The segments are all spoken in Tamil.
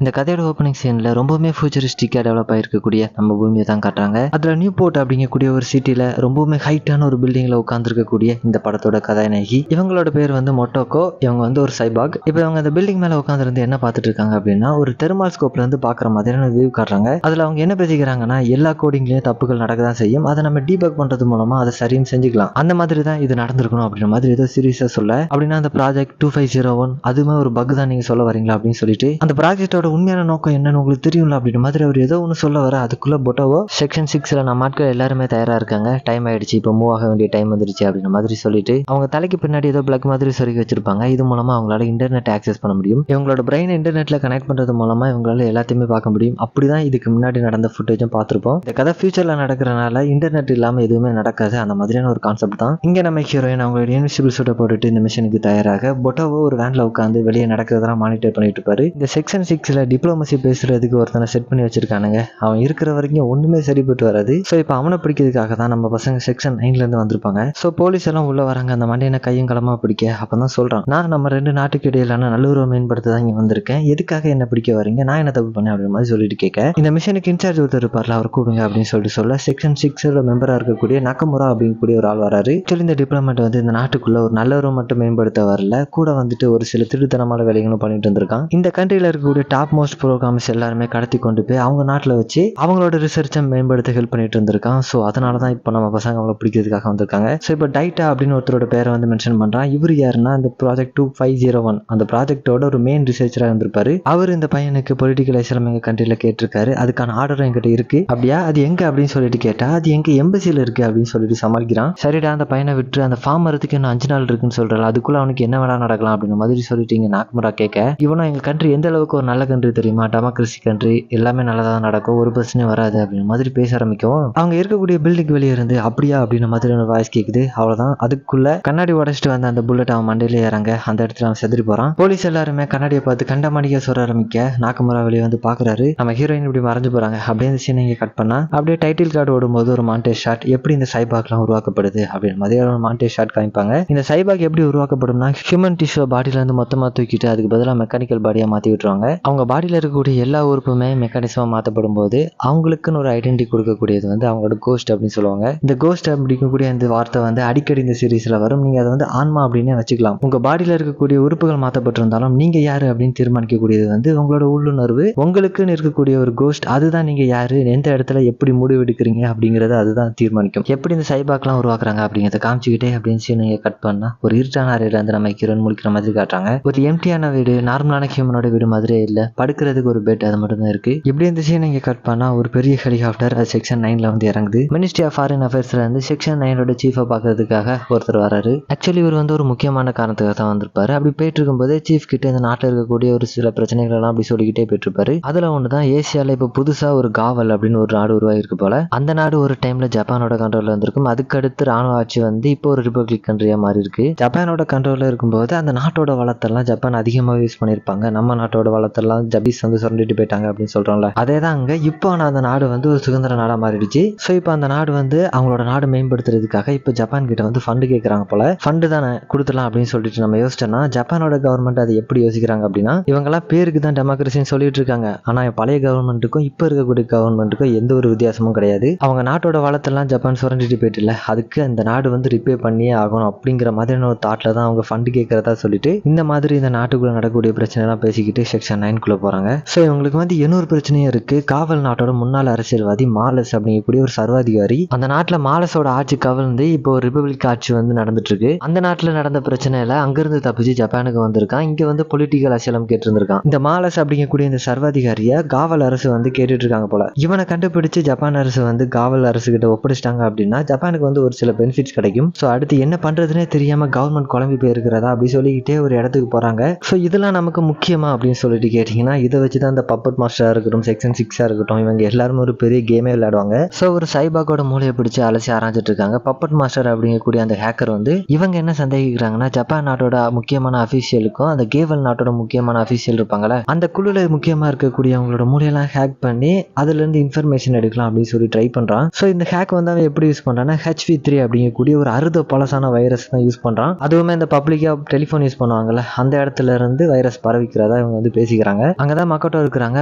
இந்த கதையோட ஓப்பனிங் சீன்ல ரொம்பவுமே ஃபியூச்சரிஸ்டிக்கா டெவலப் ஆயிருக்கக்கூடிய நம்ம பூமியை தான் காட்டுறாங்க. அதுல நியூ போர்ட் அப்படிங்கக்கூடிய ஒரு சிட்டில ரொம்பவுமே ஹைட்டான ஒரு பில்டிங்ல உட்காந்துருக்கக்கூடிய இந்த படத்தோட கதாநாயகி. இவங்களோட பேர் வந்து மொட்டோக்கோ. இவங்க வந்து ஒரு சைபாக். இப்போ இவங்க அந்த பில்டிங் மேல உட்காந்துருந்து என்ன பார்த்துட்டு இருக்காங்க அப்படின்னா, ஒரு தெர்மால் ஸ்கோப்ல இருந்து பாக்குற மாதிரியான வியூ காட்டுறாங்க. அதுல அவங்க என்ன பேசிக்கிறாங்கன்னா, எல்லா கோடிங்லயும் தப்புகள் நடக்க தான் செய்யும், அதை நம்ம டீபக் பண்றது மூலமா அதை சரின்னு செஞ்சுக்கலாம், அந்த மாதிரி தான் இது நடந்திருக்கணும் அப்படின்ற மாதிரி ஏதோ சீரியஸா சொல்ல. அப்படின்னா அந்த ப்ராஜெக்ட் 2501 அதுவுமே ஒரு பக் தான் நீங்க சொல்ல வரீங்களா அப்படின்னு சொல்லிட்டு, அந்த ப்ராஜெக்டோட உண்மையான நோக்கம் என்னன்னு உங்களுக்கு தெரியும்ல அப்படின்ற மாதிரி அவர் ஏதோ ஒன்று சொல்ல வர, அதுக்குள்ள பொட்டோவோ செக்ஷன் 6ல நம்ம ஆட்கள் எல்லாருமே தயாரா இருக்காங்க, டைம் ஆயிடுச்சு, இப்போ மூவ் ஆக வேண்டிய டைம் வந்துருச்சு அப்படின்ற மாதிரி சொல்லிட்டு அவங்க தலைக்கு பின்னாடி ஏதோ பிளக் மாதிரி சொருகி வச்சிருப்பாங்க. இது மூலமா அவங்களால இன்டர்நெட் ஆக்சஸ் பண்ண முடியும். இவங்களோட பிரெயின் இன்டர்நெட்ல கனெக்ட் பண்றது மூலமா இவங்களால எல்லாத்தையுமே பார்க்க முடியும். அப்படிதான் இதுக்கு முன்னாடி நடந்த ஃபுட்டேஜும் பார்த்திருப்போம். இந்த கதை ஃபியூச்சர்ல நடக்கிறனால இன்டர்நெட் இல்லாம எதுவுமே நடக்காது, அந்த மாதிரியான ஒரு கான்செப்ட் தான் இங்க நம்ம ஹீரோயின் அவங்களோட இன்விசிபிள் சூட்டை போட்டுட்டு இந்த மிஷனுக்கு தயாராக பொட்டோவோ ஒரு வேன்ல உட்காந்து வெளியே நடக்கிறதெல்லாம் மானிட்டர் பண்ணிட்டு இருப்பாரு. இந்த செக்ஷன் 6ல டிப்ளமசி பேசுறதுக்கு ஒருத்தனை செட் பண்ணி வச்சிருக்கானுங்க. அவன் இருக்கிற வரைக்கும் ஒண்ணுமே சரிப்பட்டு வராது. ஸோ இப்போ அவனை பிடிக்கிறதுக்காக தான் நம்ம பசங்க செக்ஷன் 9ல இருந்து வந்திருப்பாங்க. ஸோ போலீஸ் எல்லாம் உள்ள வராங்க. அந்த மண்டையனை கையும் களமா பிடிக்க அப்பதான் சொல்றான், நான் நம்ம ரெண்டு நாட்டுக்கு இடையிலான நல்லுறவை மேம்படுத்த தான் இங்க வந்திருக்கேன், எதுக்காக என்ன பிடிக்க வரீங்க, நான் என்ன தப்பு பண்ணேன் அப்படின்ற மாதிரி சொல்லிட்டு கேட்க, இந்த மிஷனுக்கு இன்சார்ஜ் ஒருத்தர் இருப்பார்ல, அவர் கூடுங்க அப்படின்னு சொல்ல செக்ஷன் 6ல மெம்பரா இருக்கக்கூடிய நக்கமுரா அப்படிங்கக்கூடிய ஒரு ஆள் வராரு. ஆக்சுவலி இந்த டிப்ளமெண்ட் வந்து இந்த நாட்டுக்குள்ள ஒரு நல்லுறவு மட்டும் மேம்படுத்த வரல, கூட வந்துட்டு ஒரு சில திருத்தனமான வேலைகளும் பண்ணிட்டு இருந்திருக்கான். இந்த கண்ட்ரில இருக்கக்கூடிய டாப் மோஸ்ட் ப்ரோக்ராம்ஸ் எல்லாருமே கடத்தி கொண்டு போய் அவங்க நாட்டில் வச்சு அவங்களோட ரிசர்ச்சை மேம்படுத்த ஹெல்ப் பண்ணிட்டு இருந்திருக்கான். ஸோ அதனால தான் இப்போ நம்ம பசங்க அவங்கள பிடிக்கிறதுக்காக வந்திருக்காங்க. ஸோ இப்போ டைட்டா அப்படின்னு ஒருத்தரோட பேரை வந்து மென்ஷன் பண்றான். இவர் யாருன்னா இந்த ப்ராஜெக்ட் 2501 அந்த ப்ராஜெக்டோட ஒரு மெயின் ரிசர்ச்சராக இருந்திருப்பாரு. அவர் இந்த பையனுக்கு பொலிட்டிக்கல் அசைலம் எங்க கண்ட்ரில கேட்டிருக்காரு, அதுக்கான ஆர்டரும் என்கிட்ட இருக்கு, அப்படியா அது எங்க அப்படின்னு சொல்லிட்டு கேட்டா, அது எங்க எம்பசியில் இருக்கு அப்படின்னு சொல்லிட்டு சமாளிக்கிறான். சரிடா அந்த பையனை விட்டு அந்த ஃபார்ம் வரதுக்கு இன்னும் 5 நாள் இருக்குன்னு சொல்றாரு, அதுக்குள்ள அவனுக்கு என்ன வேணா நடக்கலாம் அப்படின்ற மாதிரி சொல்லிட்டு இங்க நாக்முரா கேட்க, இவனும் எங்க கண்ட்ரி எந்த அளவுக்கு ஒரு நல்ல கண்ட்ரி தெரியுமா, டெமோக்ரஸி கண்ட்ரி, எல்லாமே நல்லதா நடக்கும், ஒரு பிரச்சனையும் வராது அப்படின்ற மாதிரி பேச ஆரம்பிக்கும். அவங்க இருக்கக்கூடிய பில்டிங் வெளியே இருந்து அப்படியா அப்படின்ற மாதிரி ஒரு வாய்ஸ் கேக்குது. அவ்வளவுதான், அதுக்குள்ள கண்ணாடி உடைச்சிட்டு வந்த அந்த புல்லட் அவன் மண்டையில இறங்க அந்த இடத்துல அவன் செதறி போறான். போலீஸ் எல்லாருமே கண்ணாடியை பார்த்து கண்டமணிக்க சொல்ல ஆரம்பிக்க நாக்கமுரா வெளியே வந்து பாக்குறாரு. நம்ம ஹீரோயின் இப்படி மறைஞ்சு போறாங்க. அப்படியே இந்த சீனை இங்க கட் பண்ணா அப்படியே டைட்டில் கார்டு ஓடும்போது ஒரு மாண்டேஜ் ஷாட், எப்படி இந்த சைபாக்லாம் உருவாக்கப்படுது அப்படின்னு மாதிரி ஒரு மாண்டேஜ் ஷாட் காமிப்பாங்க. இந்த சைபாக் எப்படி உருவாக்கப்படும்னா, ஹியூமன் டிஷ்யூ பாடியில இருந்து மொத்தமா தூக்கிட்டு அதுக்கு பதிலாக மெக்கானிக்கல் பாடியா மாத்தி விட்டுருவாங்க. அவங்க பாடியில இருக்கக்கூடிய எல்லா உறுப்புமே மெக்கானிசமா மாற்றப்படும் போது அவங்களுக்குன்னு ஒரு ஐடென்டிட்டி கொடுக்கக்கூடியது வந்து அவங்களோட கோஸ்ட் அப்படின்னு சொல்லுவாங்க. இந்த கோஸ்ட் அப்படிங்கக்கூடிய இந்த வார்த்தை வந்து அடிக்கடி இந்த சீரீஸ்ல வரும். நீங்க அதை வந்து ஆன்மா அப்படின்னு வச்சுக்கலாம். உங்க பாடியில இருக்கக்கூடிய உறுப்புகள் மாற்றப்பட்டிருந்தாலும் நீங்க யாரு அப்படின்னு தீர்மானிக்கக்கூடியது வந்து உங்களோட உள்ளுணர்வு. உங்களுக்குன்னு இருக்கக்கூடிய ஒரு கோஸ்ட், அதுதான் நீங்க யாரு, எந்த இடத்துல எப்படி முடிவு எடுக்கிறீங்க அப்படிங்கறத அதுதான் தீர்மானிக்கும். எப்படி இந்த சைபாக்லாம் உருவாக்குறாங்க அப்படிங்கிறத காமிச்சுக்கிட்டே அப்படின்னு சீனை கட் பண்ணா ஒரு இருட்டான அறையில இருந்து நம்ம ஹீரோயின் முழிக்கிற மாதிரி காட்டுறாங்க. ஒரு எம்டியான வீடு, நார்மலான ஹியூமனோட வீடு மாதிரியே இல்ல, படுக்கிறதுக்கு ஒரு பெட், அது மட்டும் தான் இருக்கு. இப்படி இந்த சீனை இங்க கட் பண்ணா ஒரு பெரிய ஹெலிகாப்டர் செக்ஷன் 9ல வந்து இறங்குது. மினிஸ்ட்ரி ஆஃப் ஃபாரின் அஃபேர்ஸ்ல இருந்து செக்ஷன் 9ஓட சீஃபை பார்க்கறதுக்காக ஒருத்தர் வராரு. ஆக்சுவலி இவர் வந்து ஒரு முக்கியமான காரணத்துக்காக தான் வந்திருப்பாரு. அப்படி போயிட்டு இருக்கும்போது சீஃப் கிட்ட இந்த நாட்டில் இருக்கக்கூடிய ஒரு சில பிரச்சனைகள் எல்லாம் அப்படி சொல்லிக்கிட்டே போயிட்டு இருப்பாரு. அதுல ஒண்ணுதான் ஏசியால இப்ப புதுசா ஒரு காவல் அப்படின்னு ஒரு நாடு உருவாயிருக்கு போல. அந்த நாடு ஒரு டைம்ல ஜப்பானோட கண்ட்ரோல்ல இருந்திருக்கும். அதுக்கு அடுத்து ராணுவ ஆட்சி வந்து இப்போ ஒரு ரிபப்ளிக் கண்ட்ரியா மாறி இருக்கு. ஜப்பானோட கண்ட்ரோல்ல இருக்கும்போது அந்த நாட்டோட வளத்தெல்லாம் ஜப்பான் அதிகமாக யூஸ் பண்ணிருப்பாங்க. நம்ம நாட்டோட வளத்தெல்லாம் ஜப்பீஸ் வந்து சுரண்டிட்டு போயிட்டாங்க அப்படின்னு சொல்றோம்ல, அதே தான் அங்க இப்போ அந்த நாடு வந்து ஒரு சுதந்திர நாடா மாறிடுச்சு. ஸோ இப்போ அந்த நாடு வந்து அவங்களோட நாடு மேம்படுத்துறதுக்காக இப்போ ஜப்பான் கிட்ட வந்து ஃபண்டு கேட்கறாங்க போல. ஃபண்டு தானே கொடுத்துலாம் அப்படின்னு சொல்லிட்டு நம்ம யோசிச்சோம்னா, ஜப்பானோட கவர்மெண்ட் அதை எப்படி யோசிக்கிறாங்க அப்படின்னா, இவங்கெல்லாம் பேருக்கு தான் டெமோக்ரஸின்னு சொல்லிட்டு இருக்காங்க, ஆனா பழைய கவர்மெண்ட்டுக்கும் இப்போ இருக்கக்கூடிய கவர்மெண்ட்டுக்கும் எந்த ஒரு வித்தியாசமும் கிடையாது. அவங்க நாட்டோட வளத்தெல்லாம் ஜப்பான் சுரண்டிட்டு போயிட்டு இல்ல, அதுக்கு அந்த நாடு வந்து ரிப்பே பண்ணியே ஆகணும் அப்படிங்கிற மாதிரியான ஒரு தாட்ல தான் அவங்க ஃபண்டு கேட்கறதா சொல்லிட்டு இந்த மாதிரி இந்த நாட்டுக்குள்ள நடக்கக்கூடிய பிரச்சனை எல்லாம் பேசிக்கிட்டு செக்ஷன் 9க்குள்ள போறாங்க. ஸோ இவங்களுக்கு வந்து இன்னொரு பிரச்சனையும் இருக்கு. காவல் நாட்டோட முன்னாள் அரசியல்வாதி மாலஸ் அப்படிங்கக்கூடிய ஒரு சர்வாதிகாரி, அந்த நாட்டுல மாலஸோட ஆட்சி கவிழ்ந்து இப்போ ரிபப்ளிக் ஆட்சி வந்து நடந்துட்டு இருக்கு. அந்த நாட்டுல நடந்த பிரச்சனையில அங்கிருந்து தப்பிச்சு ஜப்பானுக்கு வந்திருக்கான். இங்க வந்து பொலிட்டிக்கல் அசைலம் கேட்டு இருந்திருக்கான். இந்த மாலஸ் அப்படிங்கக்கூடிய இந்த சர்வாதிகாரிய காவல் அரசு வந்து கேட்டுட்டு இருக்காங்க போல. இவனை கண்டுபிடிச்சு ஜப்பான் அரசு வந்து காவல் அரசு கிட்ட ஒப்படைச்சிட்டாங்க அப்படின்னா ஜப்பானுக்கு வந்து ஒரு சில பெனிஃபிட்ஸ் கிடைக்கும். ஸோ அடுத்து என்ன பண்றதுன்னே தெரியாம கவர்மெண்ட் குழம்பி போயிருக்கிறதா அப்படி சொல்லிக்கிட்டே ஒரு இடத்துக்கு போறாங்க. ஸோ இதெல்லாம் நமக்கு முக்கியமா அப்படின்னு சொல்லிட்டு கேட்டீங்கன்னா, இதை வச்சுதான் இந்த பப்பட் மாஸ்டரா இருக்கட்டும், செக்ஷன் 6ஆ இருக்கட்டும், இவங்க எல்லாருமே ஒரு பெரிய கேமே விளையாடுவாங்க. ஸோ ஒரு சைபாக்கோட மூளையை பிடிச்சு அலசி ஆராய்ச்சிட்டு இருக்காங்க. பப்பட் மாஸ்டர் அப்படிங்கக்கூடிய அந்த ஹேக்கர் வந்து இவங்க என்ன சந்தேகிக்கிறாங்கன்னா, ஜப்பான் நாட்டோட முக்கியமான அபிஷியலுக்கும் அந்த கேவல் நாட்டோட முக்கியமான அபிஷியல் இருப்பாங்கல்ல, அந்த குழுல முக்கியமா இருக்கக்கூடிய அவங்களோட மூளையெல்லாம் ஹேக் பண்ணி அதுல இருந்து இன்ஃபர்மேஷன் எடுக்கலாம் அப்படின்னு சொல்லி ட்ரை பண்றான். ஸோ இந்த ஹேக் வந்து அவன் எப்படி யூஸ் பண்றான்னா, HV3 அப்படிங்கக்கூடிய ஒரு அறுத பழசான வைரஸ் தான் யூஸ் பண்றான். அதுவுமே இந்த பப்ளிக்கா டெலிஃபோன் யூஸ் பண்ணுவாங்கல்ல, அந்த இடத்துல இருந்து வைரஸ் பரவிக்கிறதா இவங்க வந்து பேசிக்கிறாங்க. அங்கதான் மக்கட்டோ இருக்கிறாங்க.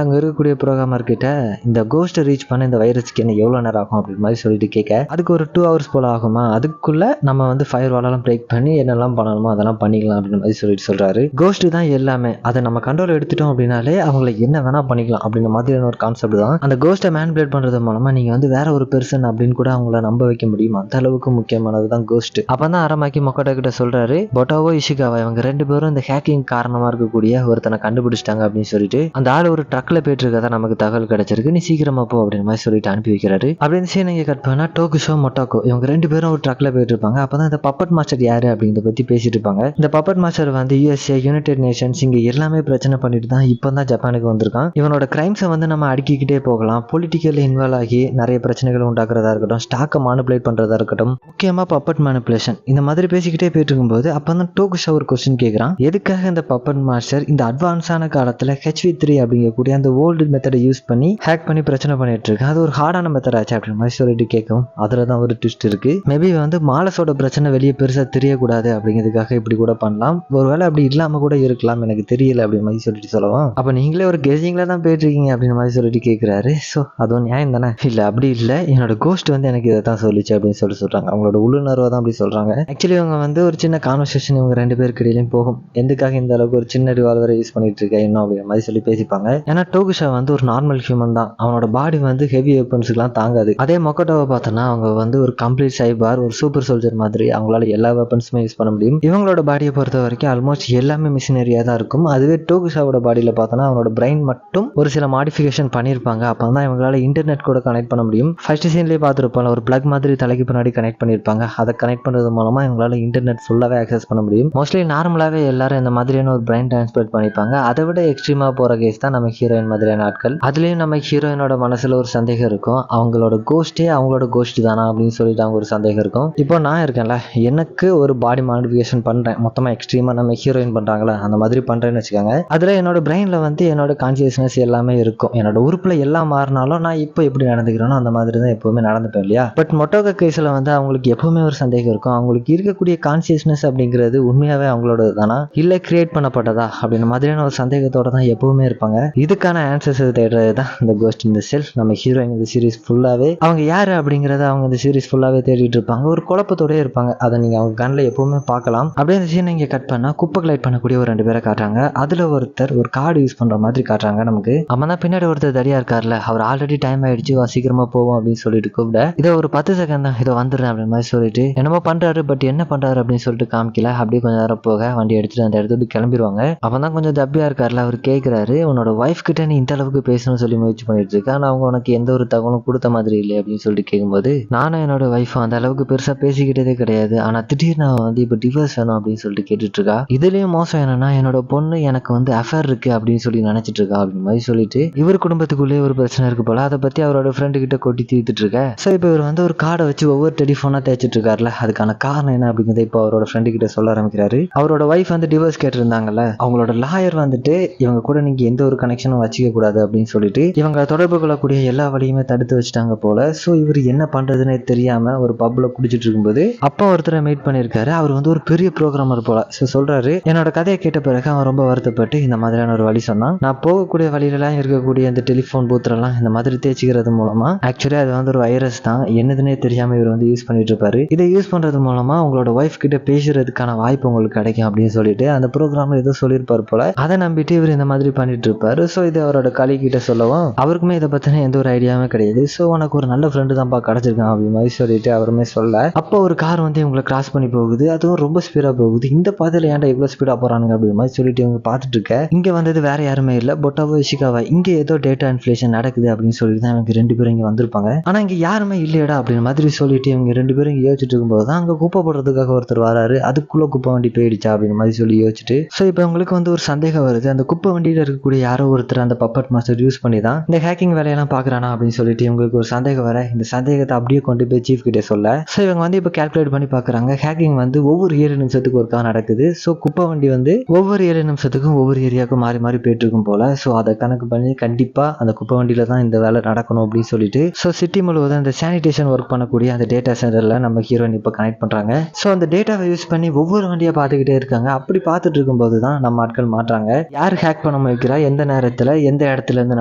அங்க இருக்கக்கூடிய ப்ரோக்ராமர் கிட்ட இந்த கோஸ்ட் ரீச் பண்ண இந்த வைரஸ்க்கு என்ன எவ்வளவு நேரம் ஆகும் அப்படின்னு மாதிரி சொல்லிட்டு கேட்க, அதுக்கு ஒரு 2 hours போல ஆகுமா, அதுக்குள்ள நம்ம வந்து ஃபயர் வாலெல்லாம் பிரேக் பண்ணி என்னெல்லாம் பண்ணணுமோ அதெல்லாம் பண்ணிக்கலாம் அப்படின்னு மாதிரி சொல்லிட்டு சொல்றாரு. கோஸ்ட் தான் எல்லாமே, அதை நம்ம கண்ட்ரோல் எடுத்துட்டோம் அப்படின்னாலே அவங்களை என்ன வேணா பண்ணிக்கலாம் அப்படின்ற மாதிரியான ஒரு கான்செப்ட் தான். அந்த கோஸ்ட்டை மேனிபுலேட் பண்றது மூலமா நீங்க வந்து வேற ஒரு பெர்சன் அப்படின்னு கூட அவங்கள நம்ப வைக்க முடியும். அந்த அளவுக்கு முக்கியமானது தான் கோஸ்ட். அப்பதான் அரமாக்கி மொக்கோட்டோ கிட்ட சொல்றாரு, பொட்டாவோ இஷிகாவா இவங்க 2 பேரும் இந்த ஹேக்கிங் காரணமா இருக்கக்கூடிய ஒருத்தனை கண்டுபிடிச்சிட்டாங்க அப்படின்னு சொல்லிட்டு அந்த ஆள் ஒரு ட்ரக்ல போயிட்டு இருக்கதா நமக்கு தகவல் கிடைச்சிருக்கு, நீ சீக்கிரமா போ அப்படின்னு மாதிரி சொல்லிட்டு அனுப்பி வைக்கிறாரு. அப்படின்னு சீன் இங்க கட் பண்ணா டோகுஷோ மொட்டாக்கோ இவங்க 2 பேரும் ஒரு ட்ரக்ல போயிட்டு இருப்பாங்க. அப்பதான் இந்த பப்பட் மாஸ்டர் யாரு அப்படிங்கறத பத்தி பேசிட்டு இருப்பாங்க. இந்த பப்பட் மாஸ்டர் வந்து USA, யுனைடெட் நேஷன்ஸ் இங்க எல்லாமே பிரச்சனை பண்ணிட்டு தான் இப்பதான் ஜப்பானுக்கு வந்திருக்கான். இவனோட கிரைம்ஸை வந்து நம்ம அடுக்கிக்கிட்டே போகலாம். பொலிட்டிக்கல் இன்வால்வ் ஆகி நிறைய பிரச்சனைகள் உண்டாக்குறதா இருக்கட்டும், ஸ்டாக்கை மானிபுலேட் பண்றதா இருக்கட்டும், முக்கியமா பப்பட் மேனிபுலேஷன், இந்த மாதிரி பேசிக்கிட்டே போயிட்டு இருக்கும்போது அப்பதான் டோகுஷோ ஒரு கொஸ்டின் கேட்கிறான், எதுக்காக இந்த பப்பட் மாஸ்டர் இந்த அட்வான்ஸான காலத்துல HV3 அப்படிங்கக்கூடிய அந்த ஓல்டு மெத்தடை யூஸ் பண்ணி ஹேக் பண்ணி பிரச்சனை பண்ணிட்டு இருக்கு, அது ஒரு ஹார்டான மெத்தட் ஆச்சு அப்படின்னு மாதிரி சொல்லிட்டு கேட்கும். அதுலதான் ஒரு ட்விஸ்ட் இருக்கு. மேபி வந்து மாலஸோட பிரச்சனை வெளியே பெருசா தெரியக்கூடாது அப்படிங்கிறதுக்காக இப்படி கூட பண்ணலாம், ஒருவேளை அப்படி இல்லாம கூட இருக்கலாம், எனக்கு தெரியல அப்படின்னு மாதிரி சொல்லிட்டு சொல்லுவோம். அப்ப நீங்களே ஒரு கெஸிங்ல தான் போயிட்டு இருக்கீங்க அப்படின்னு மாதிரி சொல்லிட்டு கேட்கிறாரு. சோ அதுவும் நியாயம் தானே? இல்ல அப்படி இல்ல, என்னோட கோஸ்ட் வந்து எனக்கு இதை தான் சொல்லிச்சு அப்படின்னு சொல்றாங்க. அவங்களோட உள்ளுணர்வை தான் அப்படி சொல்றாங்க. ஆக்சுவலி இவங்க வந்து ஒரு சின்ன கான்வர்சேஷன் இவங்க 2 பேருக்கு இடையிலும் போகும். எதுக்காக இந்த அளவுக்கு ஒரு சின்ன ரிவால்வரை யூஸ் பண்ணிட்டு இருக்க இன்னும் அப்படிங்கிற மாதிரி சொல்லி பேசிப்பாங்க. ஏன்னா டோகுஷா வந்து ஒரு நார்மல் ஹியூமன் தான், அவனோட பாடி வந்து ஹெவி வெப்பன்ஸ்க்குலாம் தாங்காது. அதே மொக்கட்டோவை பார்த்தோன்னா அவங்க வந்து ஒரு கம்ப்ளீட் சைபார், ஒரு சூப்பர் சோல்ஜர் மாதிரி அவங்களால எல்லா வெப்பன்ஸுமே யூஸ் பண்ண முடியும். இவங்களோட பாடியை பொறுத்த வரைக்கும் ஆல்மோஸ்ட் எல்லாமே மிஷினரியா தான் இருக்கும். அதுவே டோகுஷாவோட பாடியில பார்த்தோன்னா அவனோட பிரெயின் மட்டும் ஒரு சில மாடிஃபிகேஷன் பண்ணியிருப்பாங்க. அப்பதான் இவங்களால இன்டர்நெட் கூட கனெக்ட் பண்ண முடியும். ஃபர்ஸ்ட் சீன்லேயே பார்த்துருப்பாங்க, ஒரு பிளக் மாதிரி தலைக்கு பின்னாடி கனெக்ட் பண்ணியிருப்பாங்க. அதை கனெக்ட் பண்றது மூலமா இவங்களால இன்டர்நெட் ஃபுல்லாவே ஆக்சஸ் பண்ண முடியும். மோஸ்ட்லி நார்மலாவே எல்லாரும் இந்த மாதிரியான ஒரு பிரெயின் டிரான்ஸ்பர் பண்ணிப்பாங்க. அதை விட எக்ஸ்ட்ரீமா போற கேஸ் தான் நம்ம ஹீரோயின் மாதிரியான ஆட்கள். அதுலயும் நம்ம ஹீரோயினோட மனசுல ஒரு சந்தேகம் இருக்கும், அவங்களோட கோஸ்டே அவங்களோட கோஸ்ட் தானா அப்படின்னு சொல்லிட்டு அவங்க ஒரு சந்தேகம் இருக்கும். இப்போ நான் இருக்கேன்ல, எனக்கு ஒரு பாடி மாடிஃபிகேஷன் பண்றேன், மொத்தமா எக்ஸ்ட்ரீமா நம்ம ஹீரோயின் பண்றாங்களா அந்த மாதிரி பண்றேன்னு வச்சுக்கோங்க. அதுல என்னோட பிரெயின்ல வந்து என்னோட கான்சியஸ்னஸ் எல்லாமே இருக்கும். என்னோட உறுப்புல எல்லாம் மாறினாலும் நான் இப்போ எப்படி நடந்துக்கிறேனோ அந்த மாதிரி தான் எப்பவுமே நடந்துப்பேன் இல்லையா. பட் மொட்டோகா கேஸ்ல வந்து அவங்களுக்கு எப்பவுமே ஒரு சந்தேகம் இருக்கும், அவங்களுக்கு இருக்கக்கூடிய கான்சியஸ்னஸ் அப்படிங்கிறது உண்மையாவே அவங்களோட தானா இல்ல கிரியேட் பண்ணப்பட்டதா அப்படின்ற மாதிரியான ஒரு சந்தேகத்தோட தான் எப்பவுமே இருப்பாங்க. இதுக்கான ஆன்சர்ஸ் தேடுறது தான் இந்த கோஸ்ட் இன் தி ஷெல். நம்ம ஹீரோயின் இந்த சீரிஸ் ஃபுல்லாவே அவங்க யாரு அப்படிங்கறத அவங்க இந்த சீரிஸ் ஃபுல்லாவே தேடிட்டு இருப்பாங்க. ஒரு குழப்பத்தோடய இருப்பாங்க. அதை நீங்க அவங்க கண்ணில் எப்பவுமே பார்க்கலாம். அப்படியே இந்த சீன் இங்க கட் பண்ணா குப்பை கலெக்ட் பண்ணக்கூடிய ஒரு 2 பேரை காட்டுறாங்க. அதுல ஒருத்தர் ஒரு கார்டு யூஸ் பண்ற மாதிரி காட்டுறாங்க நமக்கு. அவன் தான் பின்னாடி ஒருத்தர் தடியா இருக்காருல்ல, அவர் ஆல்ரெடி டைம் ஆயிடுச்சு, சீக்கிரமா போவோம் அப்படின்னு சொல்லிட்டு கூப்பிட, இதை ஒரு 10 செகண்ட் தான், இதை வந்துடுறேன் அப்படின்னு மாதிரி சொல்லிட்டு என்னமோ பண்றாரு. பட் என்ன பண்றாரு அப்படின்னு சொல்லிட்டு காமிக்கல. அப்படியே கொஞ்சம் நேரம் போக வண்டி எடுத்துட்டு அந்த இடத்துக்கு கிளம்பிடுவாங்க. அப்பதான் கொஞ்சம் தப்பியா இருக்காருல்ல, அவர் கேட்கிறாரு, உன்னோட ஒய்ஃப் கிட்ட நீ இந்த அளவுக்கு பேசணும்னு சொல்லி முயற்சி பண்ணிட்டு இருக்க, ஆனா அவங்க உனக்கு எந்த ஒரு தகவலும் கொடுத்த மாதிரி இல்லை அப்படின்னு சொல்லிட்டு கேட்கும்போது, நானும் என்னோட ஒய்ஃபும் அந்த அளவுக்கு பெருசா பேசிக்கிட்டதே கிடையாது, ஆனா திடீர்னு அவன் வந்து இப்ப டிவோர்ஸ் வேணும் அப்படின்னு சொல்லிட்டு கேட்டுட்டு இருக்கா. இதுலயும் மோசம் என்னன்னா, என்னோட பொண்ணு எனக்கு வந்து அஃபேர் இருக்கு அப்படின்னு சொல்லி நினைச்சிட்டு இருக்கா அப்படின்னு மாதிரி சொல்லிட்டு இவர் குடும்பத்துக்குள்ளேயே ஒரு பிரச்சனை இருக்கு போல, அதை பத்தி அவரோட ஃப்ரெண்டு கிட்ட கொட்டி தீர்த்துட்டு இருக்க. சோ இப்ப இவர் வந்து ஒரு கார்டை வச்சு ஒவ்வொரு டெலிஃபோனா தேய்ச்சிட்டு இருக்காருல, அதுக்கான காரணம் என்ன அப்படிங்கிறத இப்போ அவரோட ஃப்ரெண்டு கிட்ட சொல்ல ஆரம்பிக்கிறாரு. அவரோட ஒய்ஃப் வந்து டிவோர்ஸ் கேட்டிருந்தாங்கல்ல, அவங்களோட லாயர் வந்துட்டு இவங்க கூட நீங்க எந்த ஒரு கனெக்ஷனும் வச்சுக்க கூடாது அப்படின்னு சொல்லிட்டு இவங்க தொடர்பு கொள்ளக்கூடிய எல்லா வழியுமே தடுத்து வச்சுட்டாங்க போல. சோ இவர் என்ன பண்றதுன்னு தெரியாம ஒரு பப்ல குடிச்சிட்டு இருக்கும்போது அப்பா ஒருத்தரை மீட் பண்ணிருக்காரு. அவர் வந்து ஒரு பெரிய ப்ரோக்ராமர் போல. சோ சொல்றாரு, என்னோட கதையை கேட்ட பிறகு அவன் ரொம்ப வருத்தப்பட்டு இந்த மாதிரியான ஒரு வழி சொன்னான். நான் போகக்கூடிய வழியிலாம் இருக்கக்கூடிய இந்த டெலிஃபோன் பூத்ரெல்லாம் இந்த மாதிரி தேய்ச்சிக்கிறது மூலமா, ஆக்சுவலி அது வந்து ஒரு வைரஸ் தான், என்னதுன்னே தெரியாம இவர் வந்து யூஸ் பண்ணிட்டு இருப்பாரு. இதை யூஸ் பண்றது மூலமா உங்களோட ஒய்ஃப் கிட்ட பேசுறதுக்கான வாய்ப்பு உங்களுக்கு கிடைக்கும் அப்படின்னு சொல்லிட்டு அந்த ப்ரோக்ராம்ல ஏதோ சொல்லியிருப்பாரு போல. அதை நம்பிட்டு இவர் இந்த மாதிரி பண்ணிட்டு இருப்பாரு. சோ இது அவரோட கலீக் கிட்ட சொல்லவும் அவருக்குமே இதை பத்தின எந்த ஒரு ஐடியாவே கிடையாது. சோ உனக்கு ஒரு நல்ல ஃப்ரெண்டு தான்ப்பா கிடைச்சிருக்கான் அப்படி மாதிரி சொல்லிட்டு அவருமே சொல்ல, அப்போ ஒரு கார் வந்து இவங்களை கிராஸ் பண்ணி போகுது. அதுவும் ரொம்ப ஸ்பீடா போகுது. இந்த பாதையில ஏன்டா இவ்வளவு ஸ்பீடா போறானுங்க அப்படி மாதிரி சொல்லிட்டு இவங்க பார்த்துட்டு இருக்க, இங்க வந்தது வேற யாருமே இல்ல, பொட்டாவோ இஷிகாவா. இங்க ஏதோ டேட்டா இன்ஃபிளேஷன் நடக்குது அப்படின்னு சொல்லிட்டு தான் இவங்க 2 பேரும் இங்க வந்திருப்பாங்க. ஆனா இங்க யாருமே இல்லையடா அப்படின்னு மாதிரி சொல்லிட்டு இவங்க 2 பேரும் இங்க யோசிச்சுட்டு இருக்கும்போது தான் அங்க குப்பை போடுறதுக்காக ஒருத்தர் வராரு. அதுக்குள்ள குப்பை வண்டி போயிடுச்சா அப்படின்னு மாதிரி சொல்லி யோசிச்சுட்டு, சோ இப்போ உங்களுக்கு வந்து ஒரு சந்தேகம் வருது, அந்த குப்பை வண்டியில இருக்கக்கூடிய யாரோ ஒருத்தர் அந்த பப்பட் மாஸ்டர் யூஸ் பண்ணி தான் இந்த ஹேக்கிங் வேலையெல்லாம் பாக்குறானா அப்படின்னு சொல்லிட்டு இவங்களுக்கு ஒரு சந்தேகம் வர, இந்த சந்தேகத்தை அப்படியே கொண்டு போய் சீஃப் கிட்ட சொல்ல, சோ இவங்க வந்து இப்போ கால்குலேட் பண்ணி பாக்குறாங்க. ஹேக்கிங் வந்து ஒவ்வொரு 7 நிமிஷத்துக்கு ஒருக்கா நடக்குது. சோ குப்பை வண்டி வந்து ஒவ்வொரு 7 நிமிஷத்துக்கும் ஒவ்வொரு ஏரியாவுக்கும் மாறி மாறி போயிட்டு இருக்கும் போல. சோ அதை கணக்கு பண்ணி கண்டிப்பா அந்த குப்பை வண்டியில தான் இந்த வேலை நடக்கணும் அப்படின்னு சொல்லிட்டு சோ சிட்டி முழுவதும் அந்த சானிடேஷன் ஒர்க் பண்ணக்கூடிய அந்த டேட்டா சென்டர்ல நம்ம ஹீரோயின் இப்போ கனெக்ட் பண்றாங்க. சோ அந்த டேட்டாவை யூஸ் பண்ணி ஒவ்வொரு வண்டியா பார்த்துக்கிட்டே இருக்காங்க. அப்படி பார்த்துட்டு இருக்கும்போது தான் நம்ம ஆட்கள் மாற்றாங்க. யார் ஹேக் பண்ண பண்ண வைக்கிறா, எந்த நேரத்துல எந்த இடத்துல இருந்து